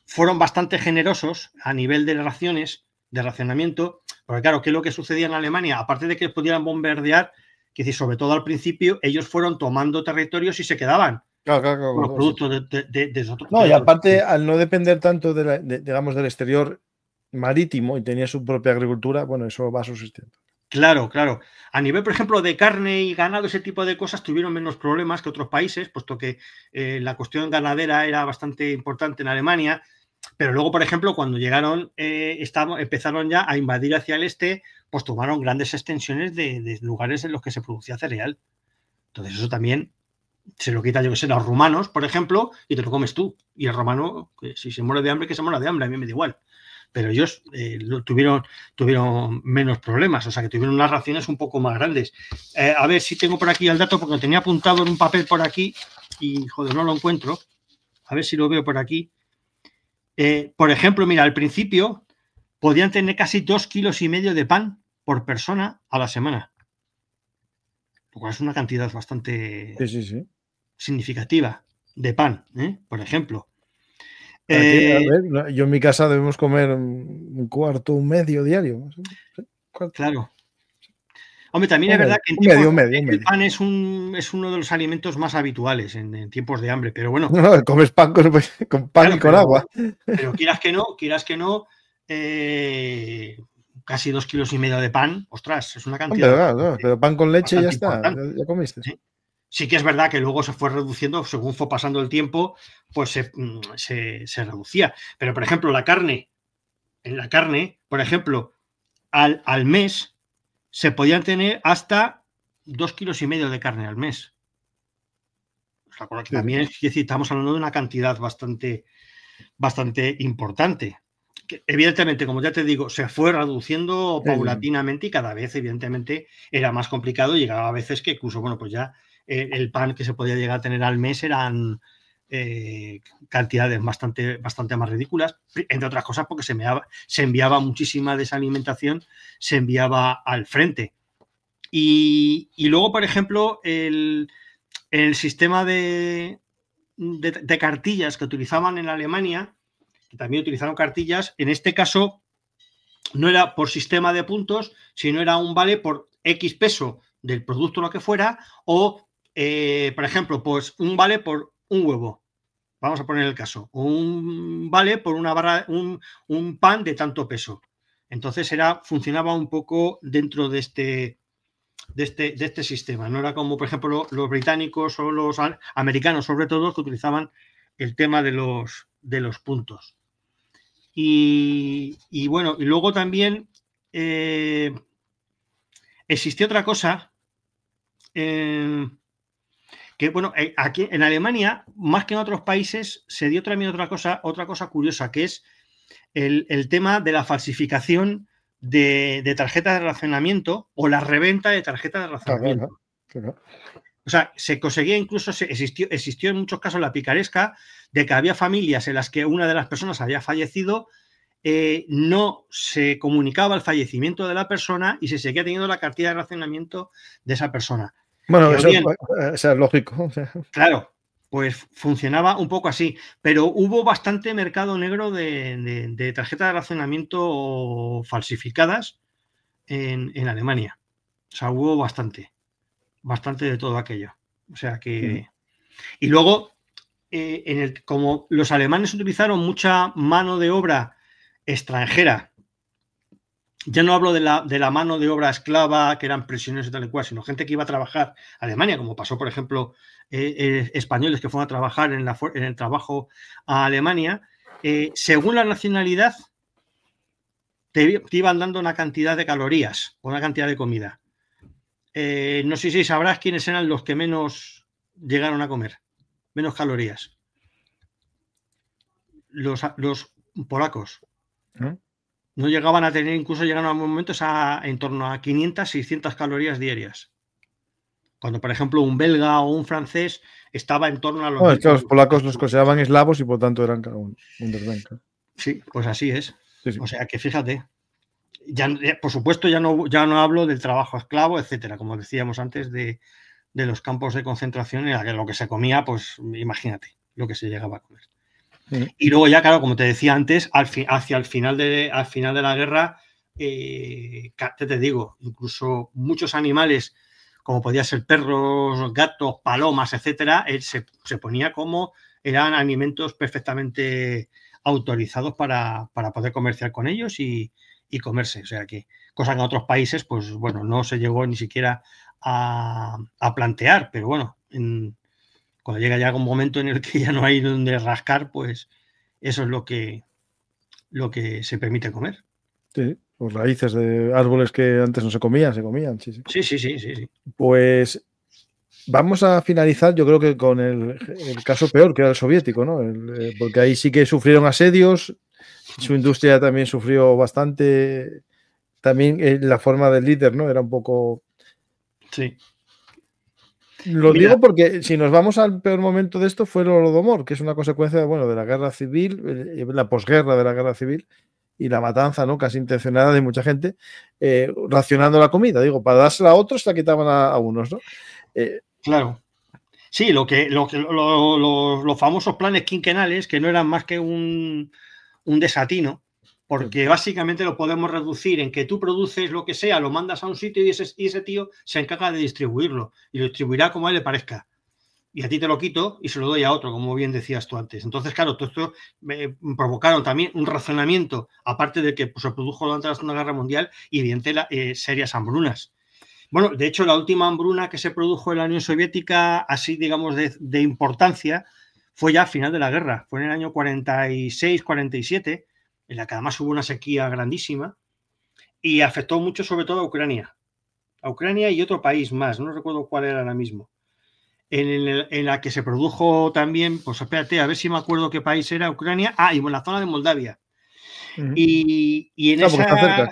fueron bastante generosos a nivel de raciones, de racionamiento, porque claro, ¿qué es lo que sucedía en Alemania? Aparte de que pudieran bombardear, que decir, sobre todo al principio, ellos fueron tomando territorios y se quedaban. Claro, los productos de otros. No, y aparte, al no depender tanto digamos, del exterior marítimo y tenía su propia agricultura, bueno, eso va subsistiendo. Claro. A nivel, por ejemplo, de carne y ganado, ese tipo de cosas tuvieron menos problemas que otros países, puesto que la cuestión ganadera era bastante importante en Alemania. Pero luego, por ejemplo, cuando llegaron, empezaron ya a invadir hacia el este, pues tomaron grandes extensiones de lugares en los que se producía cereal. Entonces eso también se lo quita, yo que sé, a los rumanos, por ejemplo, y te lo comes tú. Y el romano, que si se muere de hambre, que se muera de hambre, a mí me da igual. Pero ellos tuvieron menos problemas, o sea que tuvieron unas raciones un poco más grandes. A ver si tengo por aquí el dato, porque lo tenía apuntado en un papel por aquí y, joder, no lo encuentro. A ver si lo veo por aquí. Por ejemplo, mira, al principio podían tener casi 2,5 kilos de pan por persona a la semana. Lo cual es una cantidad bastante significativa de pan, por ejemplo. Aquí, a ver, yo en mi casa debemos comer un cuarto, un medio diario. Claro. Hombre, también es verdad que en medio. El pan es uno de los alimentos más habituales en tiempos de hambre, pero bueno. No, comes pan con pan, claro, y con agua. Pero quieras que no, casi 2,5 kilos de pan, ostras, es una cantidad. Pero pan con leche ya está, ya comiste. Sí que es verdad que luego se fue reduciendo, según fue pasando el tiempo, pues se reducía. Pero, por ejemplo, en la carne, por ejemplo, al mes se podían tener hasta 2,5 kilos de carne al mes. O sea, que también es decir, estamos hablando de una cantidad bastante importante. Que, evidentemente, como ya te digo, se fue reduciendo paulatinamente y cada vez, evidentemente, era más complicado. Llegaba a veces que incluso, bueno, pues ya el pan que se podía llegar a tener al mes eran cantidades bastante más ridículas, entre otras cosas porque se enviaba muchísima de esa alimentación, se enviaba al frente. Y luego, por ejemplo, el sistema de cartillas que utilizaban en Alemania, que también utilizaron cartillas, en este caso no era por sistema de puntos, sino era un vale por X peso del producto, lo que fuera, o, por ejemplo, pues un vale por un huevo. Vamos a poner el caso. Un vale por una barra, un pan de tanto peso. Entonces funcionaba un poco dentro de este sistema. No era como, por ejemplo, los británicos o los americanos, sobre todo, que utilizaban el tema de los puntos. Y bueno, y luego también existió otra cosa que, bueno, aquí en Alemania, más que en otros países, se dio también otra cosa curiosa, que es el tema de la falsificación de tarjetas de racionamiento o la reventa de tarjetas de racionamiento. Claro. O sea, se conseguía incluso, existió en muchos casos la picaresca de que había familias en las que una de las personas había fallecido, no se comunicaba el fallecimiento de la persona y se seguía teniendo la cartilla de racionamiento de esa persona. Bueno, eso es lógico. Claro, pues funcionaba un poco así, pero hubo bastante mercado negro de tarjetas de racionamiento falsificadas en Alemania. O sea, hubo bastante de todo aquello. O sea que... Y luego, como los alemanes utilizaron mucha mano de obra extranjera ya no hablo de la mano de obra esclava, que eran prisioneros y tal y cual, sino gente que iba a trabajar a Alemania, como pasó, por ejemplo, españoles que fueron a trabajar en el trabajo a Alemania. Según la nacionalidad, te iban dando una cantidad de calorías o una cantidad de comida. No sé si sabrás quiénes eran los que menos llegaron a comer, menos calorías. Los polacos. ¿Eh? No llegaban a tener, incluso llegaron a momentos en torno a 500, 600 calorías diarias. Cuando, por ejemplo, un belga o un francés estaba en torno a los... Bueno, es que los polacos los consideraban eslavos y por tanto eran un desdén. Sí, pues así es. Sí, sí. O sea que fíjate, ya, por supuesto ya no hablo del trabajo esclavo, etcétera, como decíamos antes, de los campos de concentración, en la que lo que se comía, pues imagínate lo que se llegaba a comer. Y luego ya, claro, como te decía antes, hacia el final de la guerra, te digo, incluso muchos animales, como podían ser perros, gatos, palomas, etcétera, se ponía como eran alimentos perfectamente autorizados para poder comerciar con ellos y comerse. O sea que, cosa que en otros países, pues bueno, no se llegó ni siquiera a plantear, pero bueno, cuando llega ya un momento en el que ya no hay donde rascar, pues eso es lo que se permite comer. Sí, pues raíces de árboles que antes no se comían, sí. Sí. Pues vamos a finalizar, yo creo que con el caso peor, que era el soviético, ¿no? Porque ahí sí que sufrieron asedios, su industria también sufrió bastante, también la forma del líder, ¿no? Era un poco... Sí. Lo digo porque si nos vamos al peor momento de esto fue el Holodomor, que es una consecuencia, bueno, de la guerra civil, la posguerra de la guerra civil y la matanza, ¿no? Casi intencionada de mucha gente, racionando la comida, digo, para dársela a otros la quitaban a unos, ¿no? Claro. Sí, los famosos planes quinquenales, que no eran más que un desatino, porque básicamente lo podemos reducir en que tú produces lo que sea, lo mandas a un sitio y ese tío se encarga de distribuirlo y lo distribuirá como a él le parezca. Y a ti te lo quito y se lo doy a otro, como bien decías tú antes. Entonces, claro, todo esto provocaron también un racionamiento, aparte de que se produjo durante la Segunda Guerra Mundial y evidentemente serias hambrunas. Bueno, de hecho, la última hambruna que se produjo en la Unión Soviética, así digamos de importancia, fue ya a final de la guerra. Fue en el año 46-47, en la que además hubo una sequía grandísima y afectó mucho sobre todo a Ucrania. A Ucrania y otro país más, no recuerdo cuál era ahora mismo. En la que se produjo también, pues espérate, a ver si me acuerdo qué país era, Ucrania, y en la zona de Moldavia. Y en claro, esa... cerca,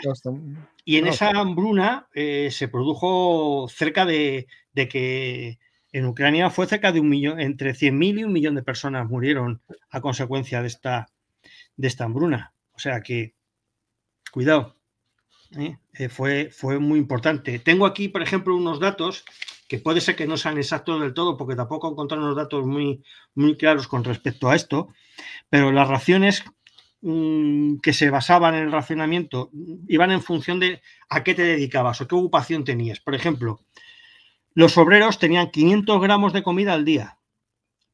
Y en esa hambruna se produjo cerca de que en Ucrania fue cerca de 1 millón, entre 100.000 y 1 millón de personas murieron a consecuencia de esta hambruna. O sea que, cuidado, fue muy importante. Tengo aquí, por ejemplo, unos datos que puede ser que no sean exactos del todo, porque tampoco encontré unos datos muy, muy claros con respecto a esto, pero las raciones que se basaban en el racionamiento iban en función de a qué te dedicabas o qué ocupación tenías. Por ejemplo, los obreros tenían 500 gramos de comida al día.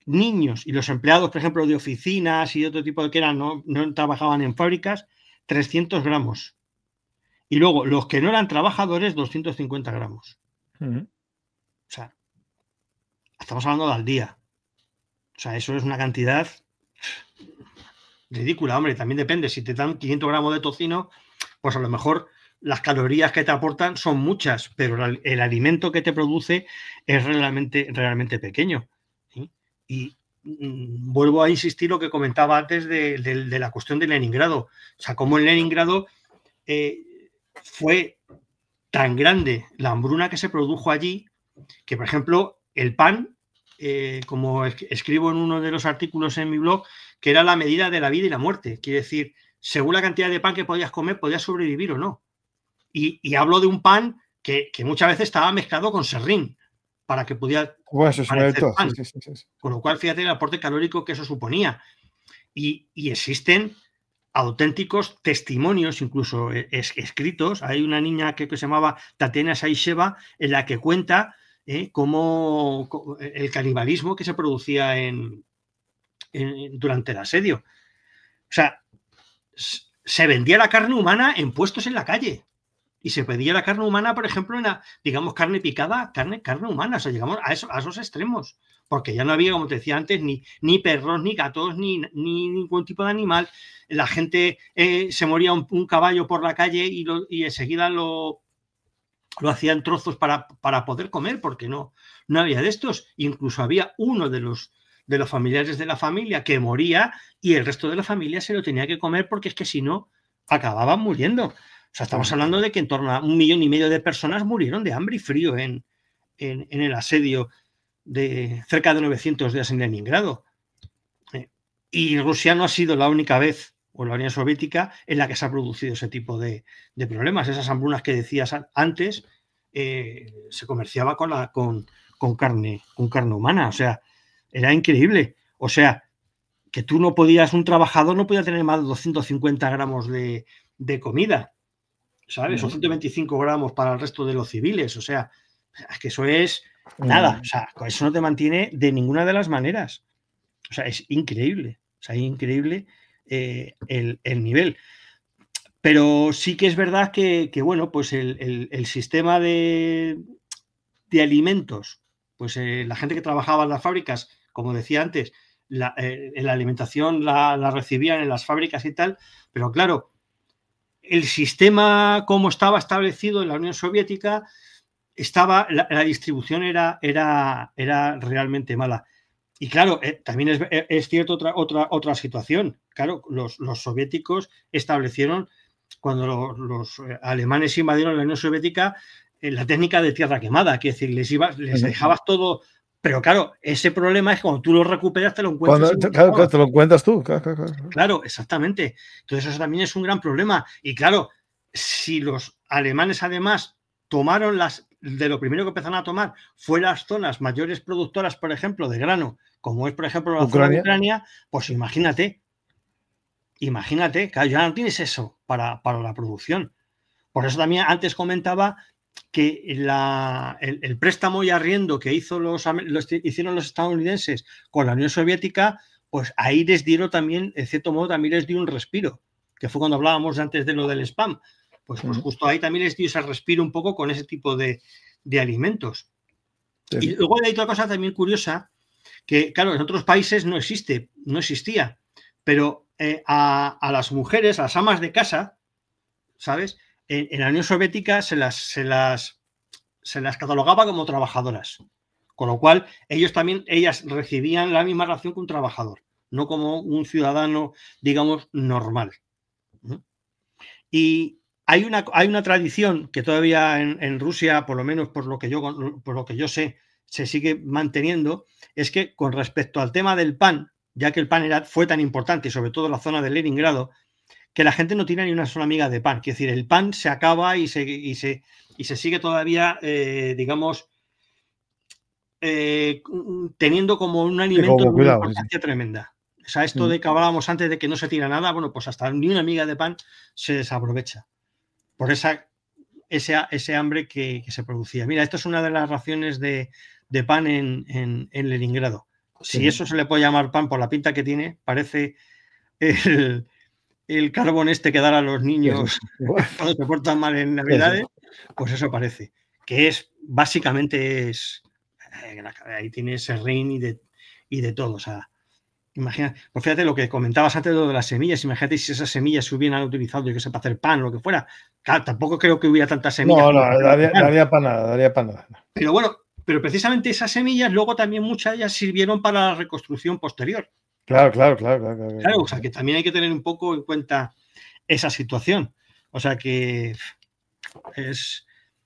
Niños y los empleados, por ejemplo, de oficinas y otro tipo de que eran, no trabajaban en fábricas, 300 gramos. Y luego, los que no eran trabajadores, 250 gramos. O sea, estamos hablando de al día. O sea, eso es una cantidad ridícula, hombre. También depende. Si te dan 500 gramos de tocino, pues a lo mejor las calorías que te aportan son muchas, pero el alimento que te produce es realmente pequeño. ¿Sí? Y vuelvo a insistir lo que comentaba antes de la cuestión de Leningrado. O sea, como en Leningrado fue tan grande la hambruna que se produjo allí que, por ejemplo, el pan, como escribo en uno de los artículos en mi blog, que era la medida de la vida y la muerte. Quiere decir, según la cantidad de pan que podías comer, podías sobrevivir o no. Y hablo de un pan que muchas veces estaba mezclado con serrín para que pudiera parecer pan. Sí. Con lo cual, fíjate el aporte calórico que eso suponía. Y existen auténticos testimonios, incluso escritos. Hay una niña que se llamaba Tatiana Saisheva, en la que cuenta cómo el canibalismo que se producía durante el asedio. O sea, se vendía la carne humana en puestos en la calle. Y se pedía la carne humana, por ejemplo, digamos, carne picada, carne humana. O sea, llegamos a esos extremos. Porque ya no había, como te decía antes, ni perros, ni gatos, ni ningún tipo de animal. La gente se moría un caballo por la calle y enseguida lo hacían trozos para poder comer, porque no había de estos. Incluso había uno de los familiares de la familia que moría y el resto de la familia se lo tenía que comer, porque es que si no, acababan muriendo. O sea, estamos hablando de que en torno a 1,5 millones de personas murieron de hambre y frío en el asedio de cerca de 900 días en Leningrado. Y Rusia no ha sido la única vez, o la Unión Soviética, en la que se ha producido ese tipo de problemas. Esas hambrunas que decías antes, se comerciaba con carne humana. O sea, era increíble. O sea, que tú no podías, un trabajador no podía tener más de 250 gramos de comida, ¿sabes? O 125 gramos para el resto de los civiles. O sea, es que eso es nada. O sea, eso no te mantiene de ninguna de las maneras. O sea, es increíble. O sea, es increíble el nivel. Pero sí que es verdad que bueno, pues el sistema de alimentos, pues la gente que trabajaba en las fábricas, como decía antes, la alimentación la recibían en las fábricas y tal, pero claro, el sistema como estaba establecido en la Unión Soviética, la distribución era realmente mala. Y claro, también es cierto otra situación. Claro, los soviéticos establecieron, cuando los alemanes invadieron la Unión Soviética, la técnica de tierra quemada, que es decir, les dejabas todo. Pero claro, ese problema es que cuando tú lo recuperas, te lo encuentras. Claro, te lo encuentras tú. Claro, exactamente. Entonces eso también es un gran problema. Y claro, si los alemanes además tomaron de lo primero que empezaron a tomar fue las zonas mayores productoras, por ejemplo, de grano, como es, por ejemplo, la zona de Ucrania, pues imagínate, claro, ya no tienes eso para la producción. Por eso también antes comentaba que el préstamo y arriendo que hicieron los estadounidenses con la Unión Soviética, pues ahí les dieron también, en cierto modo, también les dio un respiro, que fue cuando hablábamos antes de lo del spam. Pues justo ahí también les dio ese respiro un poco con ese tipo de alimentos. Sí. Y luego hay otra cosa también curiosa, que claro, en otros países no existía, pero a las mujeres, a las amas de casa, ¿sabes? En la Unión Soviética se las catalogaba como trabajadoras, con lo cual ellas recibían la misma ración que un trabajador, no como un ciudadano, digamos, normal. Y hay una tradición que todavía en Rusia, por lo menos por lo que yo sé, se sigue manteniendo, es que con respecto al tema del pan, ya que el pan fue tan importante, y sobre todo en la zona de Leningrado, que la gente no tiene ni una sola miga de pan. Es decir, el pan se acaba y se sigue todavía, digamos, teniendo como un alimento de una importancia tremenda. O sea, esto de que hablábamos antes de que no se tira nada, bueno, pues hasta ni una miga de pan se desaprovecha por ese hambre que se producía. Mira, esto es una de las raciones de pan en Leningrado. Si eso se le puede llamar pan por la pinta que tiene, parece el carbón que dan a los niños cuando se portan mal en Navidades, pues eso parece. Que básicamente ahí tiene serrín y de todo. O sea, imagina, pues fíjate lo que comentabas antes de las semillas. Imagínate si esas semillas se hubieran utilizado, yo que sé, para hacer pan o lo que fuera. Claro, tampoco creo que hubiera tantas semillas. No, daría para nada. Pero bueno, precisamente esas semillas luego también muchas de ellas sirvieron para la reconstrucción posterior. Claro. Claro, o sea, que también hay que tener un poco en cuenta esa situación. O sea, que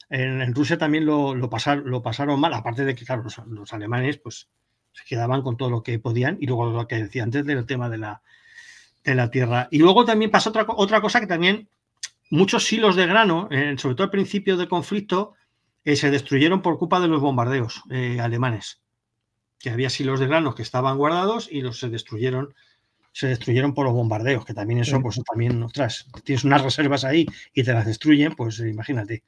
en Rusia también lo pasaron mal, aparte de que, claro, los alemanes pues se quedaban con todo lo que podían, y luego lo que decía antes del tema de la tierra. Y luego también pasó otra cosa, que también muchos silos de grano, sobre todo al principio del conflicto, se destruyeron por culpa de los bombardeos alemanes. Que había silos de granos que estaban guardados y se destruyeron por los bombardeos, que también eso, pues también, ostras, tienes unas reservas ahí y te las destruyen, pues imagínate.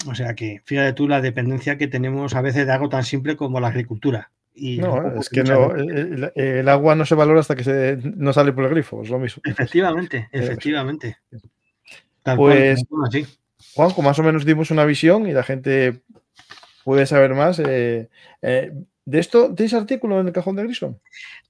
O sea que, fíjate tú la dependencia que tenemos a veces de algo tan simple como la agricultura. Y No, es que no, el agua no se valora hasta que no sale por el grifo, es lo mismo. Efectivamente. Tal Pues, cual, así. Juanjo, más o menos dimos una visión y la gente puede saber más. ¿De esto tenéis artículo en el cajón de Grison?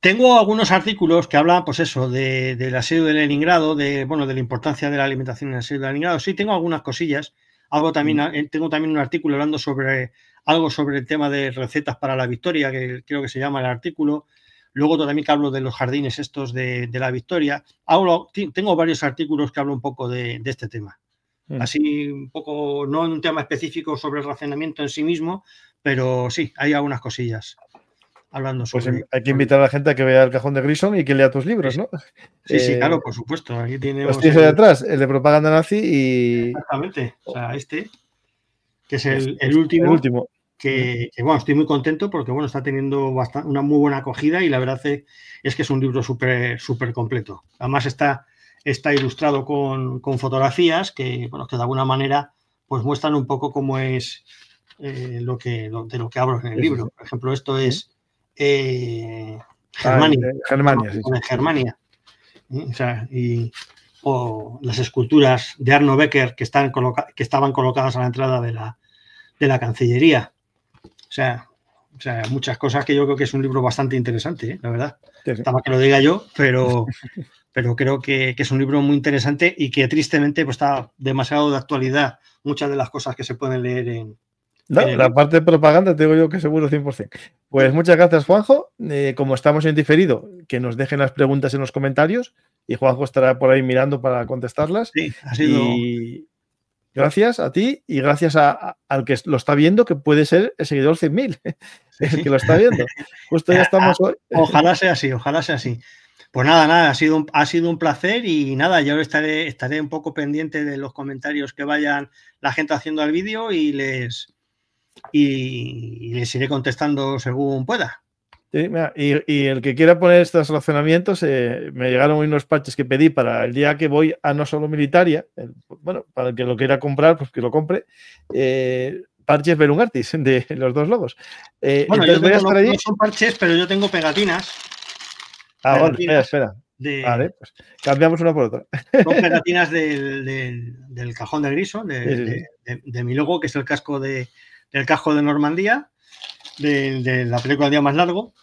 Tengo algunos artículos que hablan, pues eso, del asedio de Leningrado, de la importancia de la alimentación en el asedio de Leningrado. Sí, tengo algunas cosillas. Tengo también un artículo hablando sobre el tema de recetas para la victoria, que creo que se llama el artículo. Luego también que hablo de los jardines estos de la victoria. Tengo varios artículos que hablo un poco de este tema. Así un poco, no en un tema específico sobre el racionamiento en sí mismo, pero sí, hay algunas cosillas hablando sobre... Pues hay que invitar a la gente a que vea el cajón de Grison y que lea tus libros, ¿no? Sí, claro, por supuesto. Aquí tenemos... Los tienes ahí atrás, el de propaganda nazi y... Exactamente, o sea, que es el último. Que bueno, estoy muy contento porque bueno, está teniendo una muy buena acogida y la verdad es que es un libro súper completo. Además está ilustrado con fotografías que de alguna manera pues muestran un poco cómo es de lo que hablo en el libro. Por ejemplo, esto es Germania. Germania. O sea, o las esculturas de Arno Becker que estaban colocadas a la entrada de la Cancillería. O sea, muchas cosas que yo creo que es un libro bastante interesante, la verdad. Sí. Está mal que lo diga yo, pero creo que es un libro muy interesante y que tristemente pues, está demasiado de actualidad muchas de las cosas que se pueden leer en la parte de propaganda te digo yo que seguro 100%. Pues muchas gracias, Juanjo. Como estamos en diferido, que nos dejen las preguntas en los comentarios y Juanjo estará por ahí mirando para contestarlas. Sí, ha sido... Y gracias a ti y gracias al que lo está viendo, que puede ser el seguidor 100.000, el que lo está viendo. Justo ya estamos hoy. Ojalá sea así. Pues nada, ha sido un placer y nada, yo estaré un poco pendiente de los comentarios que vayan la gente haciendo al vídeo y les iré contestando según pueda. Sí, mira, y el que quiera poner estos relacionamientos, me llegaron unos parches que pedí para el día que voy a No Solo Militaria. Bueno, para el que lo quiera comprar, pues que lo compre. Parches Bellum Artis, de los dos logos. Bueno, yo tengo, no son parches, pero yo tengo pegatinas. Bueno, espera. Vale, pues cambiamos una por otra. Son pegatinas del cajón de Grison, de mi logo, que es el casco del casco de Normandía. De la película El día más largo.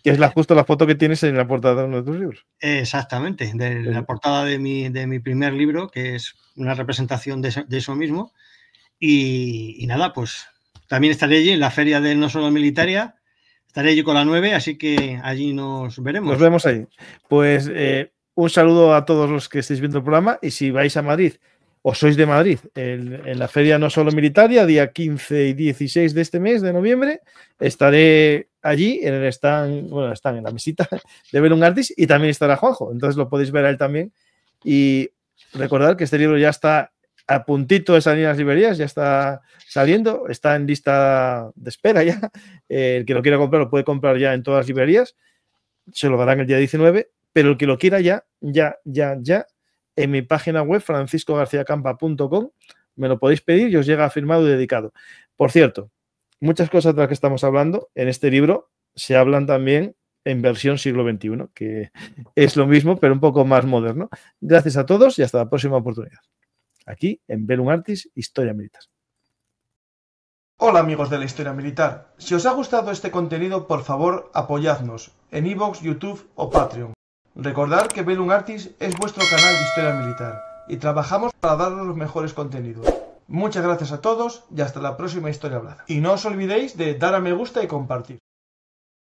Que es justo la foto que tienes en la portada de uno de tus libros. Exactamente, de la portada de mi primer libro, que es una representación de eso mismo. Y nada, pues también estaré allí en la feria del No Solo Militaria. Estaré allí con la 9, así que allí nos veremos. Nos vemos ahí. Pues un saludo a todos los que estéis viendo el programa y si vais a Madrid o sois de Madrid, en la feria No Solo Militaria, día 15 y 16 de este mes de noviembre, estaré allí en el stand, en la mesita de Bellum Artis y también estará Juanjo, entonces lo podéis ver a él también. Y recordad que este libro ya está a puntito de salir en las librerías, ya está saliendo, está en lista de espera ya. El que lo quiera comprar lo puede comprar ya en todas las librerías, se lo darán el día 19, pero el que lo quiera ya, en mi página web, franciscogarciacampa.com, me lo podéis pedir y os llega firmado y dedicado. Por cierto, muchas cosas de las que estamos hablando en este libro se hablan también en versión siglo XXI, que es lo mismo, pero un poco más moderno. Gracias a todos y hasta la próxima oportunidad. Aquí, en Bellum Artis, Historia Militar. Hola amigos de la Historia Militar. Si os ha gustado este contenido, por favor, apoyadnos en iVoox, YouTube o Patreon. Recordad que Bellum Artis es vuestro canal de historia militar y trabajamos para daros los mejores contenidos. Muchas gracias a todos y hasta la próxima historia hablada. Y no os olvidéis de dar a me gusta y compartir.